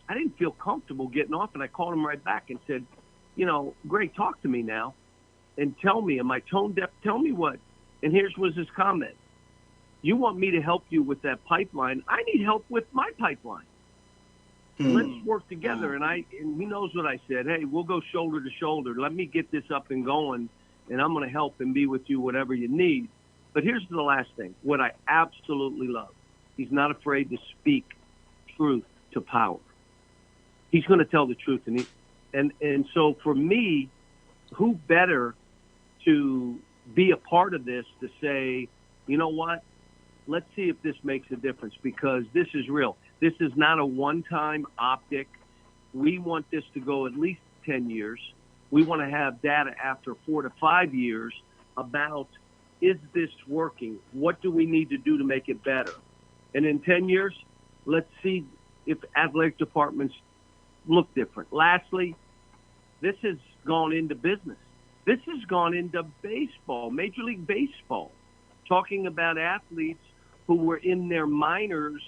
I didn't feel comfortable getting off, and I called him right back and said, you know, Greg, talk to me now and tell me, am I tone deaf? Tell me what. And here's was his comment. You want me to help you with that pipeline. I need help with my pipeline. Let's work together. And he knows what I said. Hey, we'll go shoulder to shoulder. Let me get this up and going, and I'm going to help and be with you whatever you need. But here's the last thing, what I absolutely love. He's not afraid to speak truth to power. He's going to tell the truth. And so for me, who better to be a part of this to say, you know what, let's see if this makes a difference, because this is real. This is not a one-time optic. We want this to go at least 10 years. We want to have data after 4 to 5 years about, is this working? What do we need to do to make it better? And in 10 years, let's see if athletic departments look different. Lastly, this has gone into business. This has gone into baseball, Major League Baseball, talking about athletes who were in their minors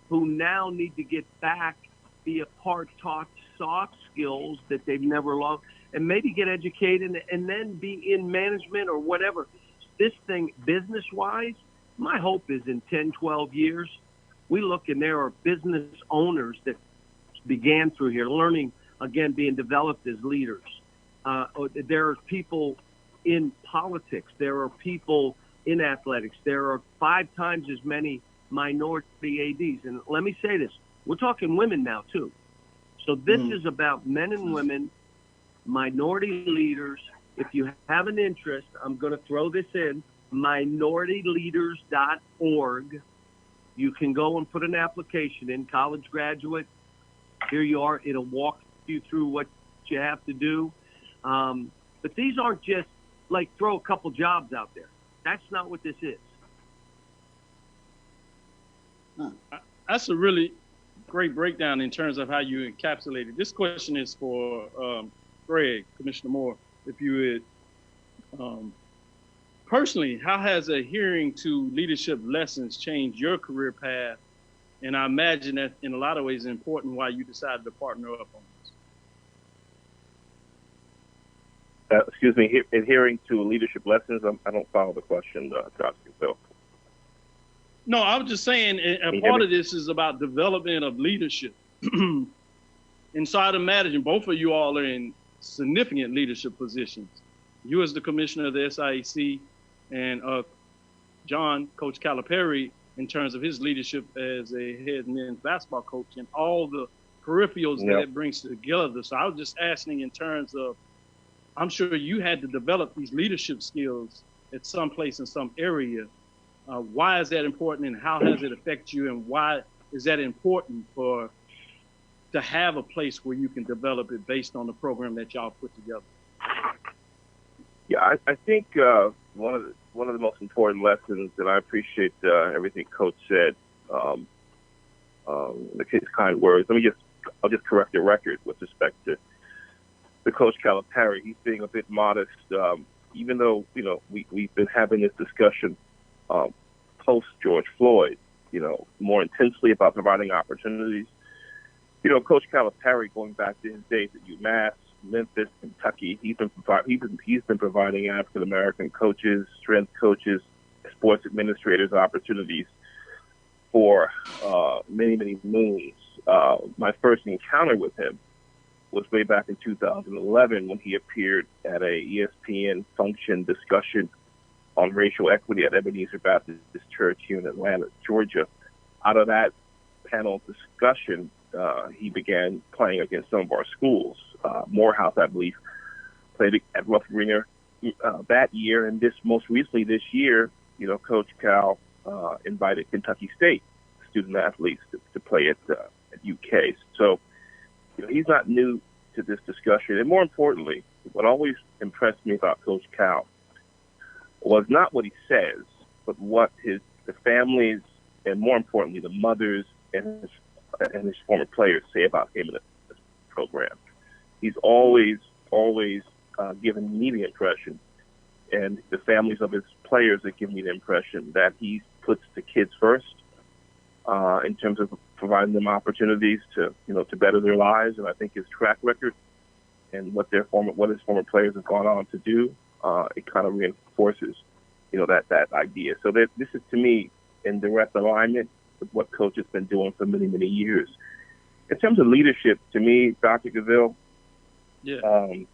who now need to get back, be a part, taught soft skills that they've never loved, and maybe get educated and then be in management or whatever. This thing, business-wise, my hope is in 10, 12 years, we look and there are business owners that began through here, learning, again, being developed as leaders. There are people in politics. There are people in athletics. There are 5 times as many minority ADs. And let me say this, we're talking women now too. So this is about men and women, minority leaders. If you have an interest, I'm going to throw this in, minorityleaders.org. You can go and put an application in, college graduate. Here you are. It'll walk you through what you have to do. But these aren't just like throw a couple jobs out there. That's not what this is. That's a really great breakdown in terms of how you encapsulated. This question is for Greg, Commissioner Moore. If you would, personally, how has adhering to leadership lessons changed your career path? And I imagine that in a lot of ways important why you decided to partner up on this. Excuse me, adhering to leadership lessons? I don't follow the question, Dr. Phil. No, I was just saying a part of this is about development of leadership. Inside of management, both of you all are in significant leadership positions. You as the commissioner of the SIAC and John, Coach Calipari, in terms of his leadership as a head men's basketball coach and all the peripherals that it brings together. So I was just asking in terms of, I'm sure you had to develop these leadership skills at some place in some area. Why is that important, and how has it affected you, and why is that important to have a place where you can develop it based on the program that y'all put together? Yeah, I think one of the most important lessons, and I appreciate everything Coach said, his kind words. I'll just correct the record with respect to Coach Calipari. He's being a bit modest, even though we've been having this discussion post George Floyd, more intensely about providing opportunities. Coach Calipari, going back to his days at UMass, Memphis, Kentucky, he's been providing African American coaches, strength coaches, sports administrators opportunities for many, many moons. My first encounter with him was way back in 2011 when he appeared at a ESPN function discussion on racial equity at Ebenezer Baptist Church here in Atlanta, Georgia. Out of that panel discussion, he began playing against some of our schools. Morehouse, I believe, played at Rough Ringer that year, and most recently this year, Coach Cal invited Kentucky State student athletes to play at UK. So, he's not new to this discussion. And more importantly, what always impressed me about Coach Cal was not what he says, but what the families, and more importantly, the mothers and his former players say about him in the program. He's always given me the impression, and the families of his players have given me the impression, that he puts the kids first in terms of providing them opportunities to better their lives. And I think his track record and what his former players have gone on to do, it kind of reinforces that idea. So this is, to me, in direct alignment with what Coach has been doing for many, many years. In terms of leadership, to me, Dr. Cavil, to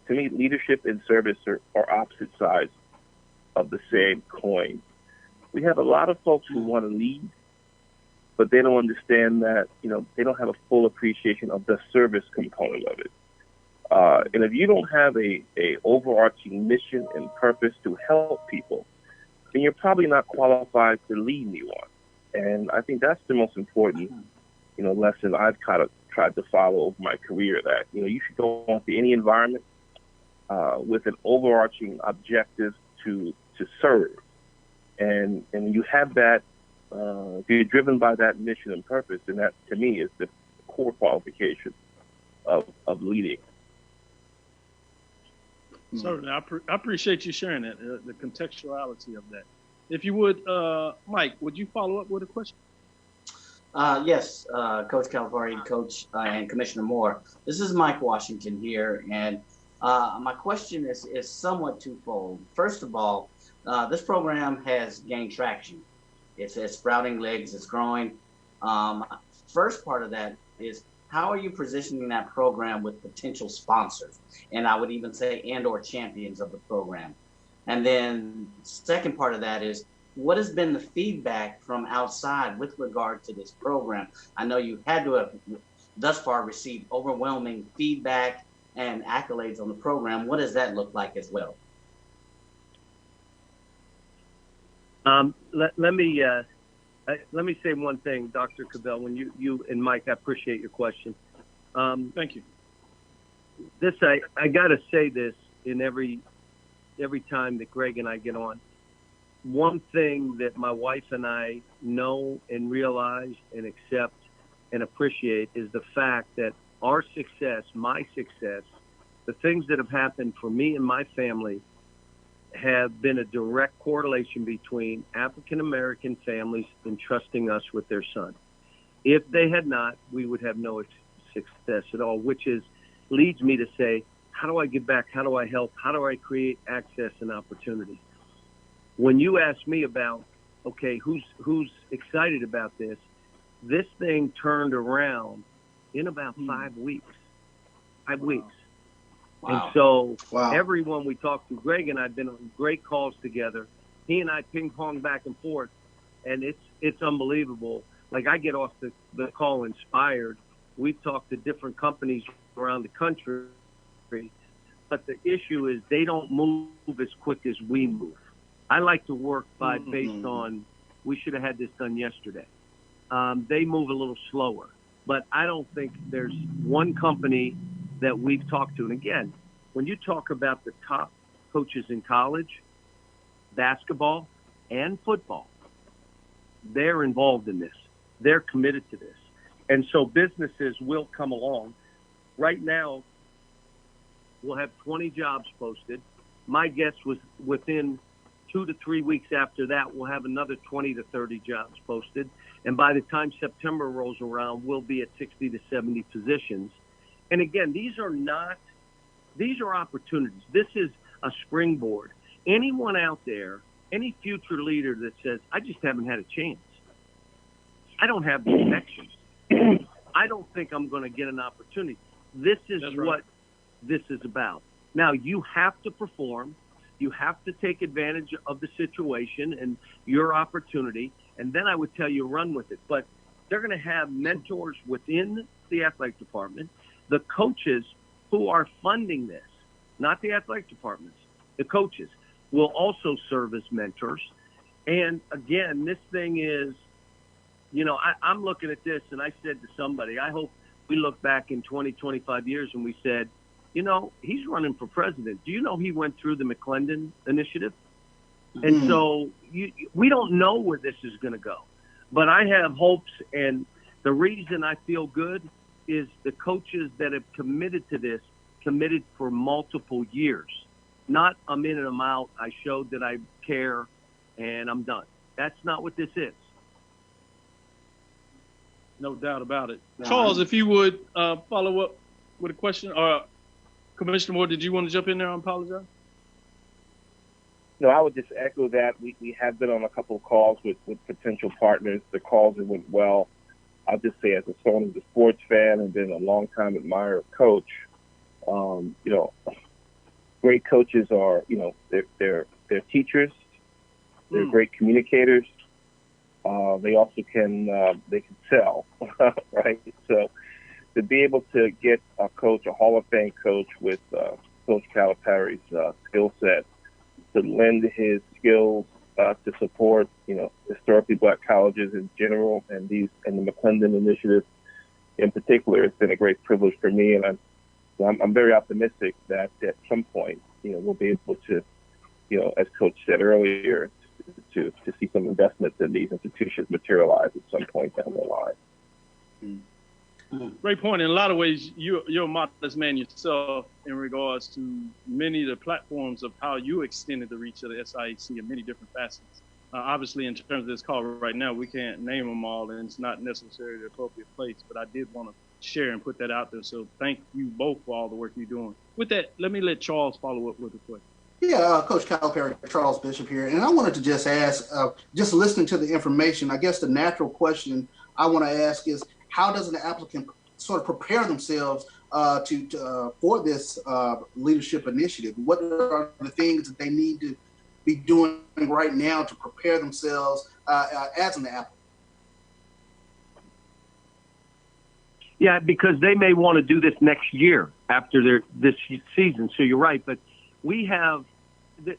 me, leadership and service are opposite sides of the same coin. We have a lot of folks who want to lead, but they don't understand that, they don't have a full appreciation of the service component of it. And if you don't have a overarching mission and purpose to help people, then you're probably not qualified to lead anyone. And I think that's the most important, lesson I've kind of tried to follow over my career, that, you should go into any environment with an overarching objective to serve. And you have that, if you're driven by that mission and purpose, and that, to me, is the core qualification of leading. Certainly. I appreciate you sharing that, the contextuality of that. If you would, Mike, would you follow up with a question? Yes, Coach Calipari, Coach and Commissioner Moore. This is Mike Washington here, and my question is somewhat twofold. First of all, this program has gained traction. It's sprouting legs, it's growing. First part of that is, how are you positioning that program with potential sponsors? And I would even say and/or champions of the program. And then second part of that is, what has been the feedback from outside with regard to this program? I know you had to have thus far received overwhelming feedback and accolades on the program. What does that look like as well? Let me say one thing, Dr. Cavil. When you and Mike, I appreciate your question. Thank you. I got to say this in every time that Greg and I get on. One thing that my wife and I know and realize and accept and appreciate is the fact that our success, my success, the things that have happened for me and my family have been a direct correlation between African-American families entrusting us with their son. If they had not, we would have no success at all, which leads me to say, how do I give back? How do I help? How do I create access and opportunity? When you ask me about, okay, who's excited about this thing turned around in about 5 weeks. 5 weeks. Wow. And so everyone we talked to, Greg and I have been on great calls together. He and I ping pong back and forth, and it's unbelievable. Like, I get off the call inspired. We've talked to different companies around the country, but the issue is they don't move as quick as we move. I like to work based on, we should have had this done yesterday. They move a little slower, but I don't think there's one company that we've talked to. And again, when you talk about the top coaches in college, basketball and football, they're involved in this. They're committed to this. And so businesses will come along. Right now, we'll have 20 jobs posted. My guess was within 2 to 3 weeks after that, we'll have another 20 to 30 jobs posted. And by the time September rolls around, we'll be at 60 to 70 positions. And again, these are opportunities. This is a springboard. Anyone out there, any future leader that says, I just haven't had a chance. I don't have the connections. I don't think I'm going to get an opportunity. This is what this is about. Now, you have to perform. You have to take advantage of the situation and your opportunity. And then I would tell you, run with it. But they're going to have mentors within the athletic department. The coaches who are funding this, not the athletic departments, the coaches will also serve as mentors. And again, this thing is, I'm looking at this and I said to somebody, I hope we look back in 20, 25 years and we said, he's running for president. Do you know he went through the McLendon initiative? And so we don't know where this is going to go. But I have hopes, and the reason I feel good is the coaches that have committed to this committed for multiple years. Not I'm in and I'm out, I showed that I care, and I'm done. That's not what this is. No doubt about it. Charles, if you would follow up with a question, or Commissioner Moore, did you want to jump in there? I apologize. No, I would just echo that. We have been on a couple of calls with potential partners. The calls have went well. I'll just say, as a son of a sports fan and been a long-time admirer of Coach, great coaches are, they're teachers. They're great communicators. They also can sell, right? So to be able to get a coach, a Hall of Fame coach with Coach Calipari's skill set, to lend his skills to support, historically black colleges in general, and the McLendon initiative in particular, it's been a great privilege for me, and I'm very optimistic that at some point, we'll be able to, as Coach said earlier, to see some investments in these institutions materialize at some point down the line. Great point. In a lot of ways, you're a modest man yourself in regards to many of the platforms of how you extended the reach of the SIAC in many different facets. Obviously, in terms of this call right now, we can't name them all, and it's not necessarily the appropriate place, but I did want to share and put that out there. So thank you both for all the work you're doing. With that, let Charles follow up with a question. Yeah, Coach Calipari, Charles Bishop here. And I wanted to just ask, just listening to the information, I guess the natural question I want to ask is, how does an applicant sort of prepare themselves for this leadership initiative? What are the things that they need to be doing right now to prepare themselves as an applicant? Yeah, because they may want to do this next year after this season. So you're right, but we have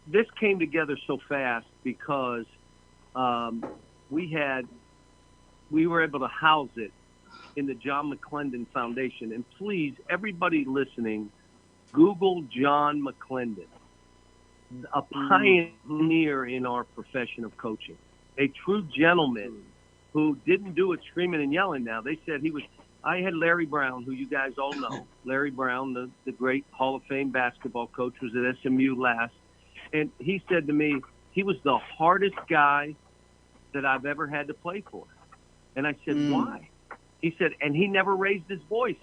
this came together so fast because we were able to house it in the John McLendon Foundation. And please, everybody listening, Google John McLendon, a pioneer in our profession of coaching, a true gentleman who didn't do it screaming and yelling. Now, they said I had Larry Brown, who you guys all know. Larry Brown, the great Hall of Fame basketball coach, was at SMU last. And he said to me, he was the hardest guy that I've ever had to play for. And I said, why? He said, and he never raised his voice.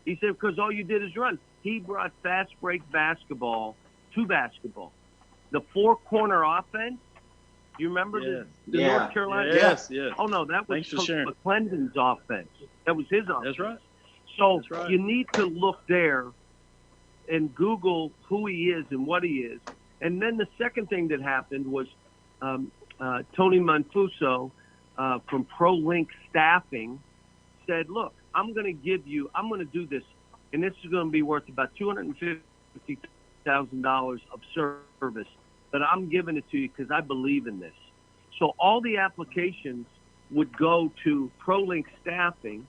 He said, because all you did is run. He brought fast break basketball to basketball. The four-corner offense, you remember the North Carolina? Yes. Oh, no, that was Coach McLendon's offense. That was his offense. That's right. So you need to look there and Google who he is and what he is. And then the second thing that happened was Tony Manfuso from ProLink Staffing said, look, I'm going to do this, and this is going to be worth about $250,000 of service, but I'm giving it to you because I believe in this. So all the applications would go to ProLink Staffing.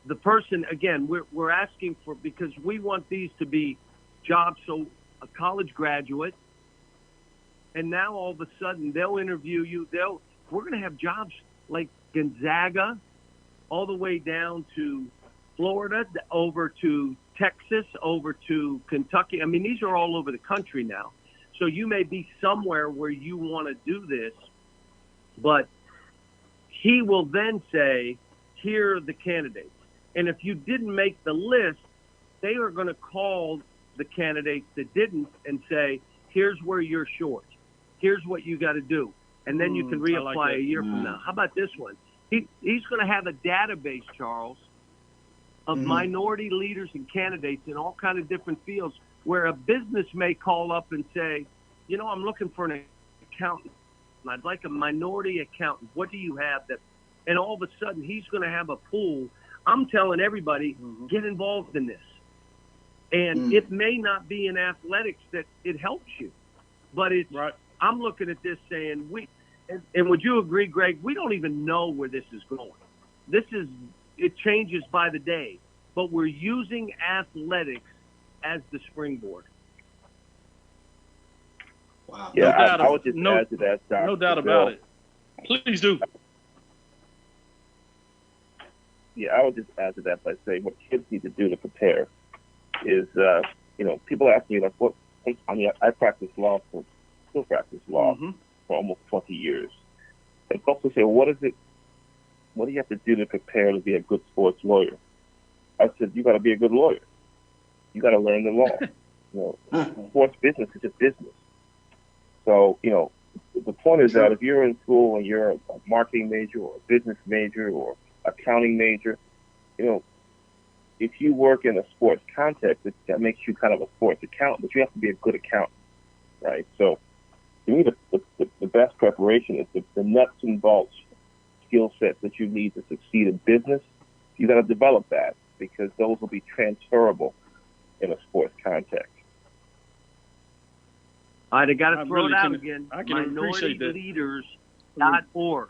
The person, again, we're asking for, because we want these to be jobs, so a college graduate, and now all of a sudden they'll interview you. We're going to have jobs like Gonzaga, all the way down to Florida, over to Texas, over to Kentucky. I mean, these are all over the country now. So you may be somewhere where you want to do this, but he will then say, here are the candidates. And if you didn't make the list, they are going to call the candidates that didn't and say, here's where you're short. Here's what you got to do. And then you can reapply a year from now. How about this one? He's going to have a database, Charles, of minority leaders and candidates in all kind of different fields, where a business may call up and say, I'm looking for an accountant. I'd like a minority accountant. What do you have that? And all of a sudden, he's going to have a pool. I'm telling everybody, get involved in this. And it may not be in athletics that it helps you, but it's. Right. I'm looking at this saying and would you agree, Greg? We don't even know where this is going. It changes by the day, but we're using athletics as the springboard. Wow. Yeah, I would just add to that, Dr. No doubt Cavil. about it. Please do. Yeah, I would just add to that by saying what kids need to do to prepare is, people ask me, like, I practice law, still practice law for almost 20 years. And folks will say, well, what do you have to do to prepare to be a good sports lawyer? I said, you got to be a good lawyer. You got to learn the law. Sports business is just business. So, the point is that if you're in school and you're a marketing major or a business major or accounting major, if you work in a sports context, that makes you kind of a sports accountant, but you have to be a good accountant, right? So, to me, the best preparation is the nuts and bolts skill sets that you need to succeed in business. You got to develop that because those will be transferable in a sports context. All right, I got to throw it out again. I can appreciate that. MinorityLeaders.org.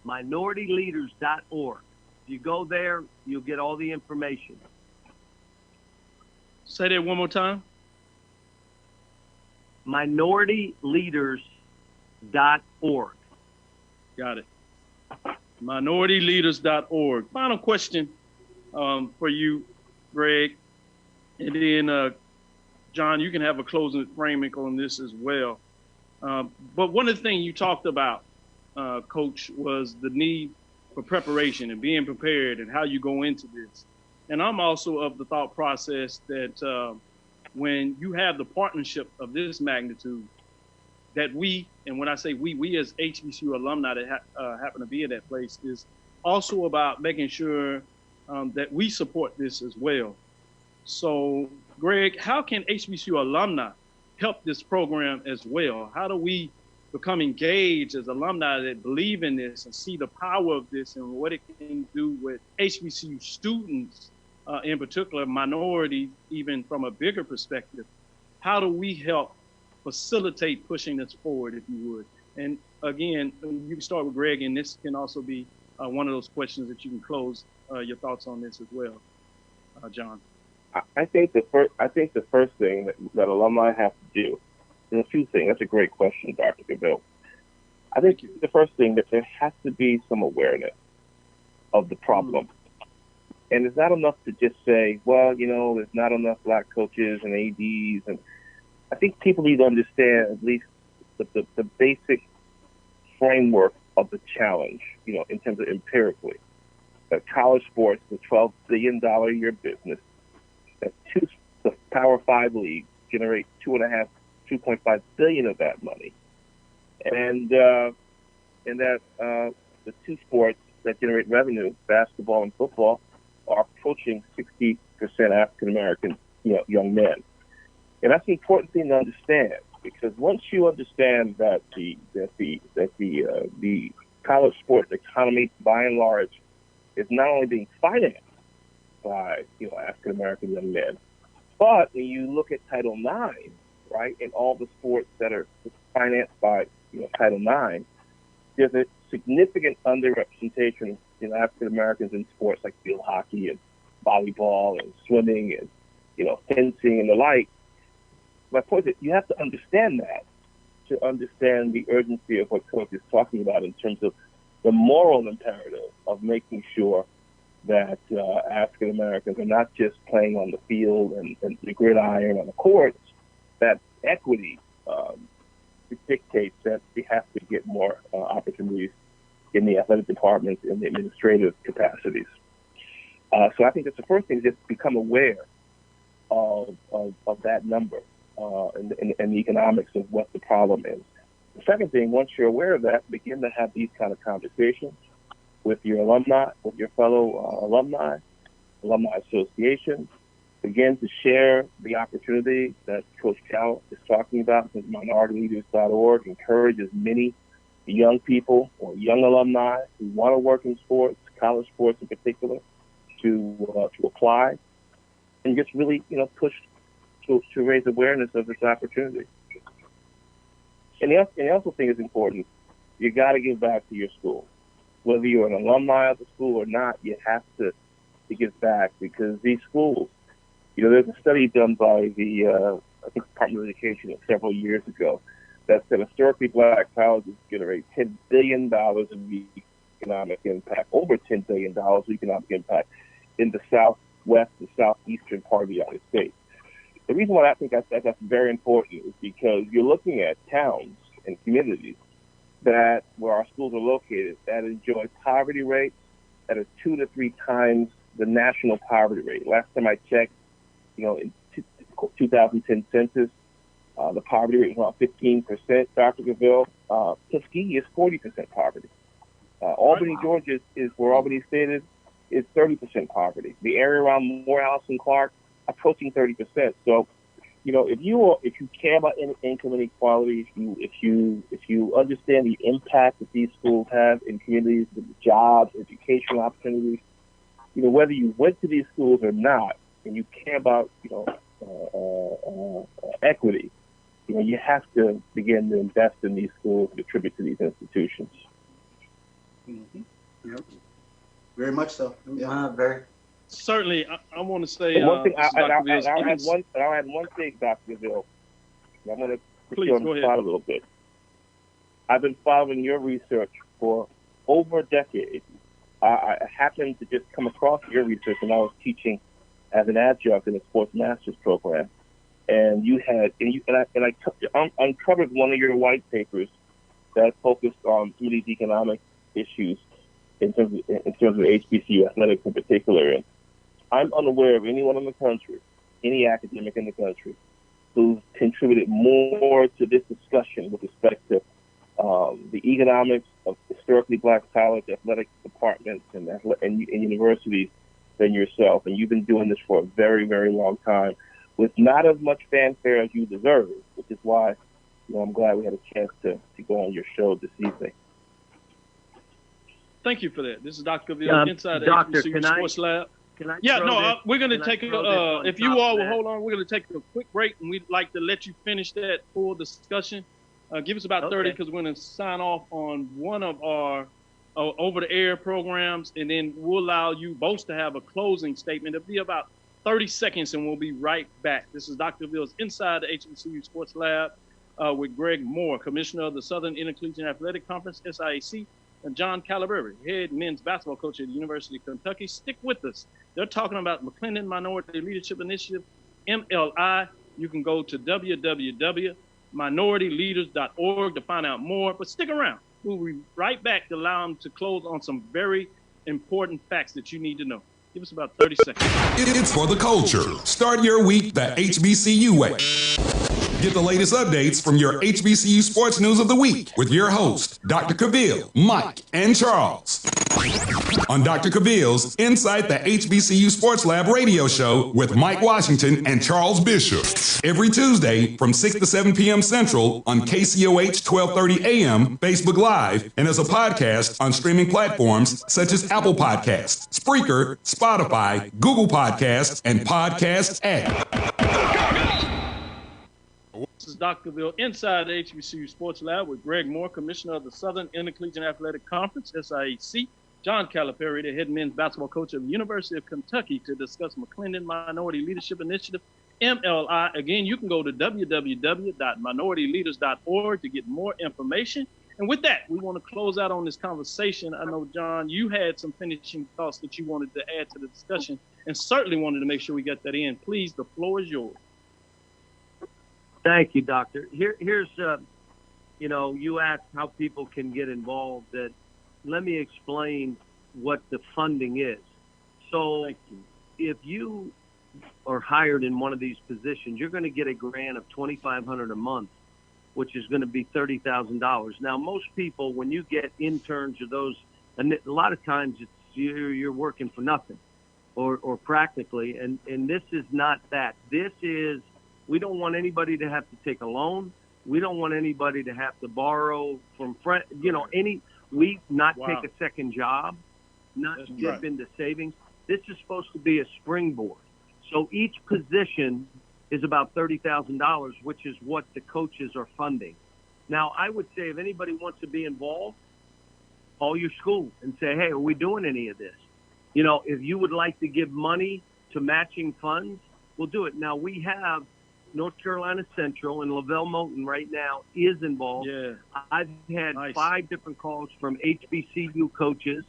MinorityLeaders.org. If you go there, you'll get all the information. Say that one more time. MinorityLeaders.org. Got it. MinorityLeaders.org. Final question for you, Greg, and then John, you can have a closing framing on this as well. But one of the things you talked about, Coach, was the need for preparation and being prepared and how you go into this. And I'm also of the thought process that when you have the partnership of this magnitude, that we, and when I say we as HBCU alumni that happen to be in that place, is also about making sure that we support this as well. So, Greg, how can HBCU alumni help this program as well? How do we become engaged as alumni that believe in this and see the power of this and what it can do with HBCU students, in particular minorities, even from a bigger perspective? How do we help facilitate pushing this forward, if you would? And again, you can start with Greg, and this can also be one of those questions that you can close your thoughts on this as well, John. I think the first thing that alumni have to do, and a few things. That's a great question, Dr. Cavil. I think the first thing that there has to be some awareness of the problem. And it's not enough to just say, well, there's not enough black coaches and ADs. And I think people need to understand at least the basic framework of the challenge, in terms of empirically. That college sports is a $12 billion a year business. That the Power 5 leagues generate $2.5 billion of that money. And that the two sports that generate revenue, basketball and football, are approaching 60% African American, young men. And that's an important thing to understand, because once you understand that the college sports economy, by and large, is not only being financed by African American young men, but when you look at Title IX, right, and all the sports that are financed by Title IX, there's a significant underrepresentation in African Americans in sports like field hockey and volleyball and swimming and fencing and the like. My point is, you have to understand that to understand the urgency of what Coach is talking about in terms of the moral imperative of making sure that African Americans are not just playing on the field and the gridiron on the courts, that equity dictates that we have to get more opportunities in the athletic departments and the administrative capacities. So I think that's the first thing, just become aware of that number and the economics of what the problem is. The second thing, once you're aware of that, begin to have these kind of conversations with your alumni, with your fellow alumni associations. Begin to share the opportunity that Coach Cal is talking about. MinorityLeaders.org encourage as many young people or young alumni who want to work in sports, college sports in particular, to apply and just really push to raise awareness of this opportunity. And the other thing is important. You got to give back to your school. Whether you're an alumni of the school or not, you have to give back, because these schools, there's a study done by the I think, Department of Education several years ago that said historically black colleges generate $10 billion of economic impact, over $10 billion of economic impact in the southwest and southeastern part of the United States. The reason why I think that's very important is because you're looking at towns and communities that where our schools are located that enjoy poverty rates that are 2 to 3 times the national poverty rate. Last time I checked, in 2010 census, the poverty rate was around 15%. Dr. Cavil, Tuskegee is 40% poverty. Albany, Georgia is where Albany State is 30% poverty. The area around Morehouse and Clark approaching 30%. So, if you care about income inequality, if you understand the impact that these schools have in communities, with jobs, educational opportunities, whether you went to these schools or not, and you care about equity, you have to begin to invest in these schools and contribute to these institutions. Mm-hmm. Yep. Very much so. Yeah. Very. Certainly, I want to say one thing. I'll add Evans, one thing, Dr. Cavil. I'm going to put Please, you on go the ahead. spot a little bit. I've been following your research for over a decade. I happened to just come across your research when I was teaching as an adjunct in a sports master's program, and I uncovered one of your white papers that focused on some of these economic issues in terms of HBCU athletics in particular. And I'm unaware of anyone in the country, any academic in the country, who's contributed more to this discussion with respect to the economics of historically black college athletic departments and universities than yourself. And you've been doing this for a very, very long time with not as much fanfare as you deserve, which is why I'm glad we had a chance to go on your show this evening. Thank you for that. This is Dr. Cavil, inside the HBCU Sports Lab. We're going to take if you all will hold on, we're going to take a quick break, and we'd like to let you finish that full discussion. Give us about 30 because we're going to sign off on one of our over-the-air programs, and then we'll allow you both to have a closing statement. It'll be about 30 seconds, and we'll be right back. This is Dr. Cavil's Inside the HBCU Sports Lab with Greg Moore, Commissioner of the Southern Intercollegiate Athletic Conference, SIAC, and John Calipari, head men's basketball coach at the University of Kentucky. Stick with us. They're talking about McLendon Minority Leadership Initiative, MLI. You can go to www.minorityleaders.org to find out more, but stick around. We'll be right back to allow them to close on some very important facts that you need to know. Give us about 30 seconds. It's for the culture. Start your week the HBCU way. Get the latest updates from your HBCU Sports News of the Week with your host, Dr. Cavil, Mike, and Charles. On Dr. Cavil's Inside the HBCU Sports Lab radio show with Mike Washington and Charles Bishop. Every Tuesday from 6 to 7 p.m. Central on KCOH 1230 AM, Facebook Live, and as a podcast on streaming platforms such as Apple Podcasts, Spreaker, Spotify, Google Podcasts, and Podcast App. This is Dr. Cavil inside the HBCU Sports Lab with Greg Moore, Commissioner of the Southern Intercollegiate Athletic Conference, SIAC, John Calipari, the head men's basketball coach of the University of Kentucky, to discuss McLendon Minority Leadership Initiative, MLI. Again, you can go to www.minorityleaders.org to get more information. And with that, we want to close out on this conversation. I know, John, you had some finishing thoughts that you wanted to add to the discussion and certainly wanted to make sure we got that in. Please, the floor is yours. Thank you, Doctor. Here's, you asked how people can get involved. Let me explain what the funding is. So if you are hired in one of these positions, you're going to get a grant of $2,500 a month, which is going to be $30,000. Now, most people, when you get interns or those, and a lot of times it's you're working for nothing or practically, and this is not that. This is, we don't want anybody to have to take a loan. We don't want anybody to have to borrow from friends, take a second job, not dip into savings. This is supposed to be a springboard. So each position is about $30,000, which is what the coaches are funding. Now, I would say if anybody wants to be involved, call your school and say, hey, are we doing any of this? If you would like to give money to matching funds, we'll do it. Now, we have North Carolina Central, and Lavelle Moulton right now is involved. Yeah. I've had 5 different calls from HBCU coaches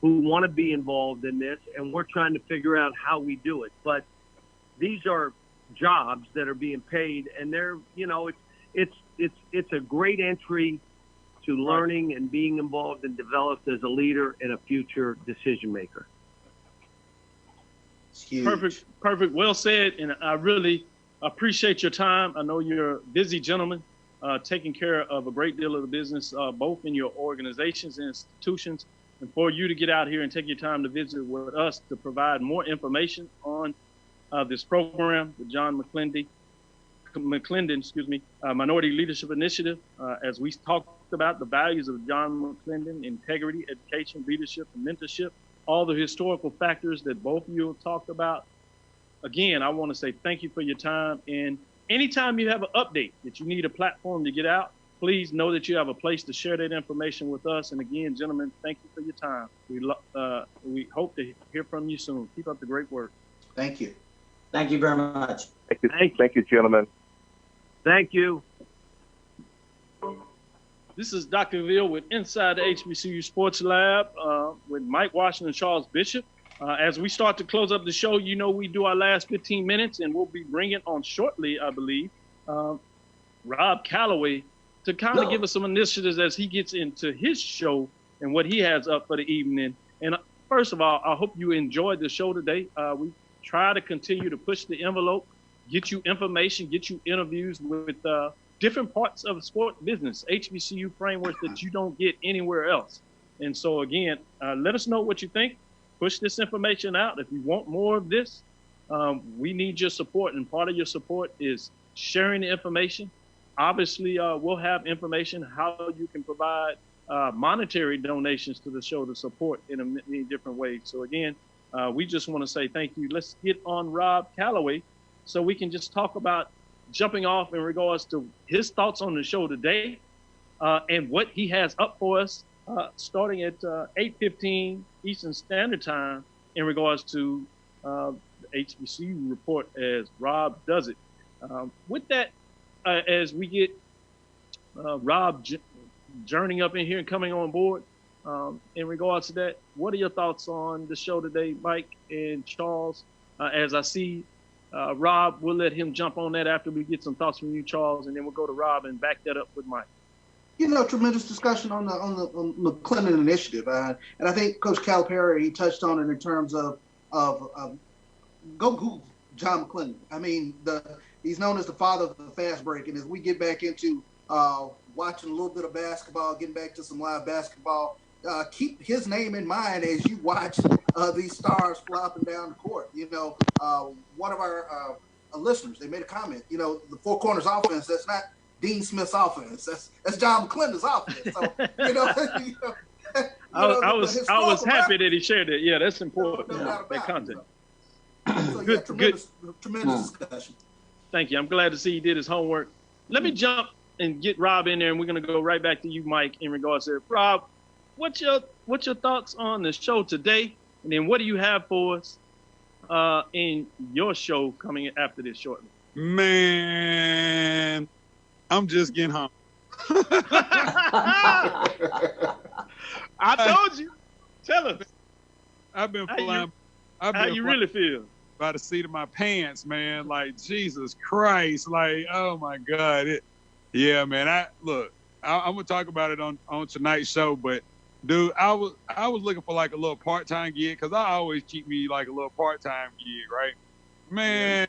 who want to be involved in this, and we're trying to figure out how we do it. But these are jobs that are being paid, and they're, it's a great entry to learning and being involved and developed as a leader and a future decision maker. Perfect. Well said. And I really appreciate your time. I know you're a busy gentleman, taking care of a great deal of the business, both in your organizations and institutions. And for you to get out here and take your time to visit with us to provide more information on this program, the John McLendon, Minority Leadership Initiative, as we talked about the values of John McLendon: integrity, education, leadership, and mentorship, all the historical factors that both of you have talked about. Again, I want to say thank you for your time. And anytime you have an update that you need a platform to get out, please know that you have a place to share that information with us. And again, gentlemen, thank you for your time. We hope to hear from you soon. Keep up the great work. Thank you. Thank you very much. Thank you, gentlemen. Thank you. This is Dr. Cavil with Inside the HBCU Sports Lab with Mike Washington and Charles Bishop. As we start to close up the show, we do our last 15 minutes, and we'll be bringing on shortly, I believe, Rob Calloway to kind of give us some initiatives as he gets into his show and what he has up for the evening. And first of all, I hope you enjoyed the show today. We try to continue to push the envelope, get you information, get you interviews with different parts of the sport business, HBCU frameworks that you don't get anywhere else. And so again, let us know what you think. Push this information out. If you want more of this, we need your support. And part of your support is sharing the information. Obviously, we'll have information how you can provide monetary donations to the show to support in many different ways. So again, we just want to say thank you. Let's get on Rob Calloway so we can just talk about jumping off in regards to his thoughts on the show today and what he has up for us starting at 8:15 Eastern Standard Time in regards to the HBCU report as Rob does it. With that, as we get Rob journeying up in here and coming on board, in regards to that, what are your thoughts on the show today, Mike and Charles? As I see Rob, we'll let him jump on that after we get some thoughts from you, Charles, and then we'll go to Rob and back that up with Mike. Tremendous discussion on the McLendon initiative, and I think Coach Calipari, he touched on it in terms of go Google John McLendon. I mean, he's known as the father of the fast break, and as we get back into watching a little bit of basketball, getting back to some live basketball, keep his name in mind as you watch these stars flopping down the court. One of our listeners, they made a comment. The Four Corners offense, that's not Dean Smith's offense. That's John McLendon's offense. So I was happy that he shared it. Yeah, that's important. That content. So yeah, tremendous discussion. Thank you. I'm glad to see he did his homework. Let me jump and get Rob in there, and we're going to go right back to you, Mike, in regards to it. Rob, what's your thoughts on the show today, and then what do you have for us in your show coming after this shortly? Man, I'm just getting home. I told you. Tell us. I've been flying. How you really feel? By the seat of my pants, man. Like, Jesus Christ. Like, oh my God. Yeah, man. I'm gonna talk about it on tonight's show, but dude, I was looking for like a little part-time gig, because I always keep me like a little part-time gig, right? Man,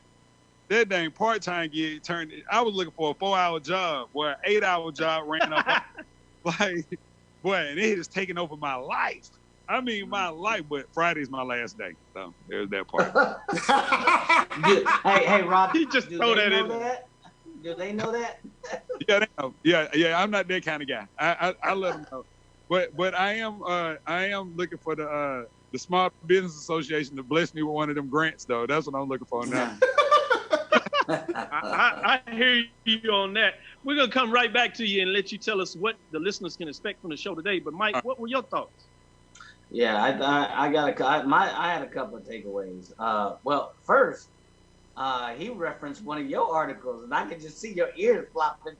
that dang part-time gig I was looking for a 4-hour job, boy, an 8-hour job ran up. Like, boy, and it has taken over my life. I mean, my life, but Friday's my last day. So there's that part. hey, Rob. He just throw that in. Do they know that? Yeah, they know. Yeah. I'm not that kind of guy. I let them know. But I am looking for the Small Business Association to bless me with one of them grants, though. That's what I'm looking for now. I hear you on that. We're gonna come right back to you and let you tell us what the listeners can expect from the show today. But Mike, what were your thoughts? Yeah, I had a couple of takeaways. Well, first, he referenced one of your articles, and I could just see your ears flopping.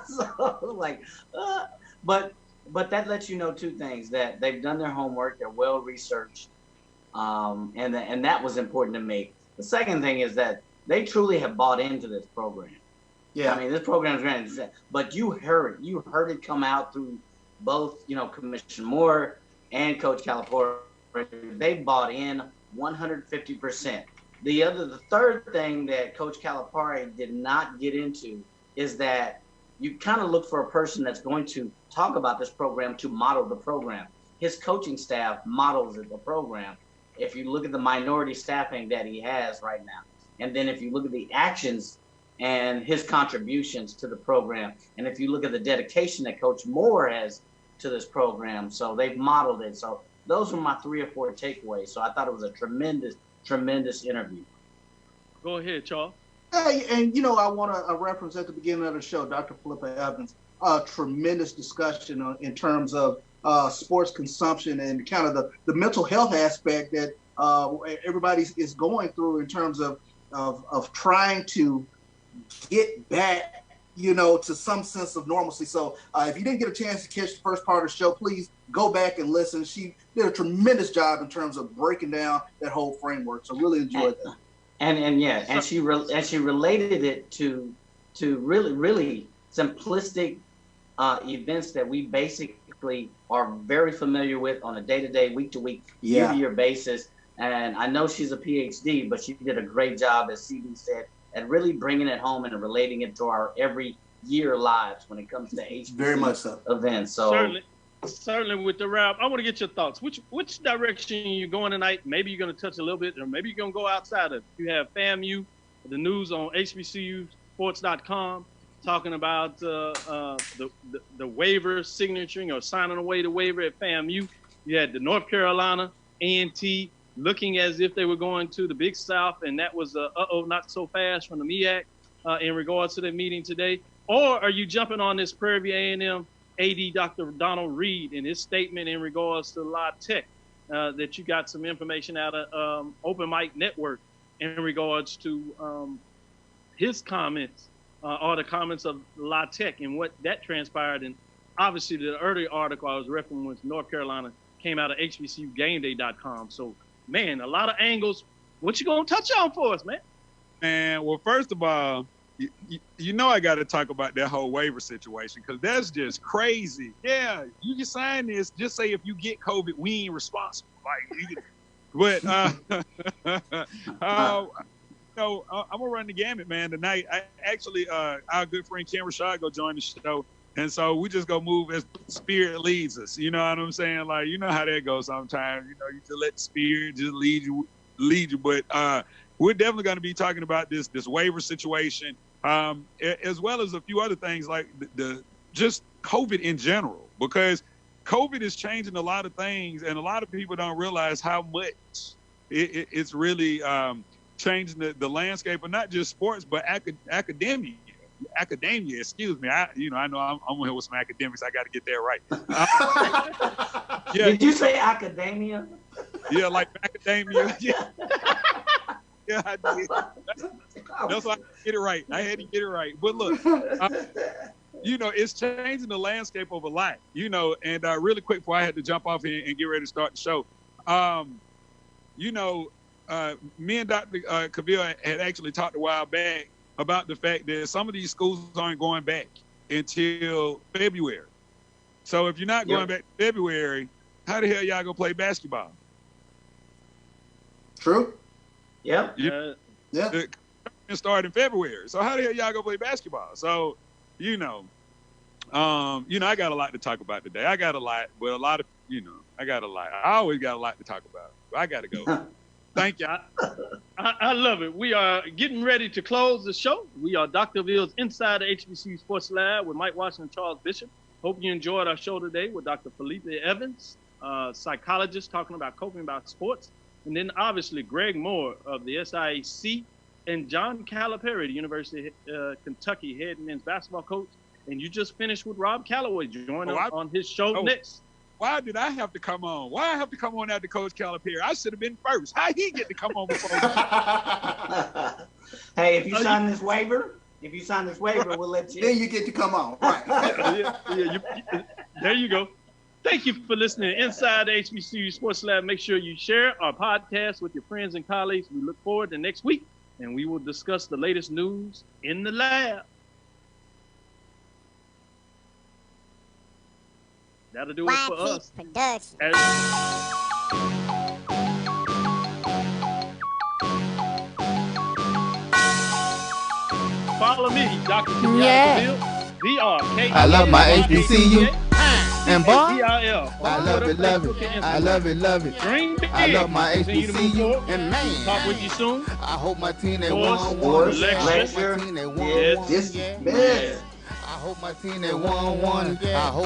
So like, but that lets you know two things: that they've done their homework, they're well researched, and that was important to me. The second thing is that they truly have bought into this program. Yeah, I mean, this program is great, but you heard it come out through both, Commissioner Moore and Coach Calipari. They bought in 150%. The third thing that Coach Calipari did not get into is that you kind of look for a person that's going to talk about this program to model the program. His coaching staff models the program. If you look at the minority staffing that he has right now, and then if you look at the actions and his contributions to the program, and if you look at the dedication that Coach Moore has to this program, so they've modeled it. So those were my 3 or 4 takeaways. So I thought it was a tremendous interview. Go ahead, Charles. Hey, and I want to reference at the beginning of the show, Dr. Philippa Evans, a tremendous discussion in terms of sports consumption and kind of the mental health aspect that everybody is going through in terms of trying to get back, to some sense of normalcy. So if you didn't get a chance to catch the first part of the show, please go back and listen. She did a tremendous job in terms of breaking down that whole framework. So really enjoyed that. And she related it to really simplistic events that we basically are very familiar with on a day-to-day, week-to-week, year-to-year basis. And I know she's a PhD, but she did a great job, as CB said, at really bringing it home and relating it to our every year lives when it comes to HBCU very much so events. So certainly with the wrap, I want to get your thoughts. Which direction you going tonight? Maybe you're going to touch a little bit, or maybe you're going to go outside of it. You have FAMU, the news on HBCU Sports.com, talking about the waiver signaturing or signing away the waiver at FAMU. You had the North Carolina A&T looking as if they were going to the Big South, and that was not so fast from the MEAC in regards to the meeting today. Or are you jumping on this Prairie View A&M AD Dr. Donald Reed in his statement in regards to La Tech, that you got some information out of Open Mic Network in regards to his comments or the comments of La Tech and what that transpired. And obviously the earlier article I was referencing was North Carolina came out of HBCUGameDay.com. So, man, a lot of angles. What you going to touch on for us, man? Man, well, first of all, I got to talk about that whole waiver situation because that's just crazy. Yeah, you can sign this. Just say if you get COVID, we ain't responsible. But I'm gonna run the gamut, man. Tonight, our good friend Ken Rashad go join the show, and so we just go move as spirit leads us. You know what I'm saying? Like, you know how that goes sometimes. You just let the spirit just lead you. But we're definitely going to be talking about this waiver situation, as well as a few other things like the just COVID in general, because COVID is changing a lot of things, and a lot of people don't realize how much it's really changing the landscape of not just sports but academia. Excuse me. I know I'm here with some academics. I got to get that right. Did you say academia? Yeah, like academia. Yeah. Yeah, I did. That's why I get it right. I had to get it right. But look, it's changing the landscape of a lot, and really quick before I had to jump off here and get ready to start the show. Me and Dr. Cavil had actually talked a while back about the fact that some of these schools aren't going back until February. So if you're not going back to February, how the hell y'all gonna play basketball? True. Yep. It started in February. So how the hell y'all gonna play basketball? So, I got a lot to talk about today. I got a lot, but I got a lot. I always got a lot to talk about. I gotta go. Thank you. I love it. We are getting ready to close the show. We are Dr. Ville's Inside the HBCU Sports Lab with Mike Washington and Charles Bishop. Hope you enjoyed our show today with Dr. Philippa Evans, psychologist, talking about coping about sports. And then obviously Greg Moore of the SIAC and John Calipari, the University of Kentucky head men's basketball coach. And you just finished with Rob Calloway. Join us on his show next. Why did I have to come on? Why I have to come on after Coach Calipari? I should have been first. How he get to come on before me? Hey, if you sign this waiver, we'll let you. Then you get to come on. Right. There you go. Thank you for listening to Inside the HBCU Sports Lab. Make sure you share our podcast with your friends and colleagues. We look forward to next week, and we will discuss the latest news in the lab. That'll do it for us. Follow me, Dr. Kenyatta Cavil, D-R-K. I love my HBCU. And boy, I love it. I love it. Dream big. I love my Continue to move HBCU. forward. And man, Talk with you soon. I hope my team they Sports, won. lecture. I hope my team they won. Yes. I hope my team they won. I hope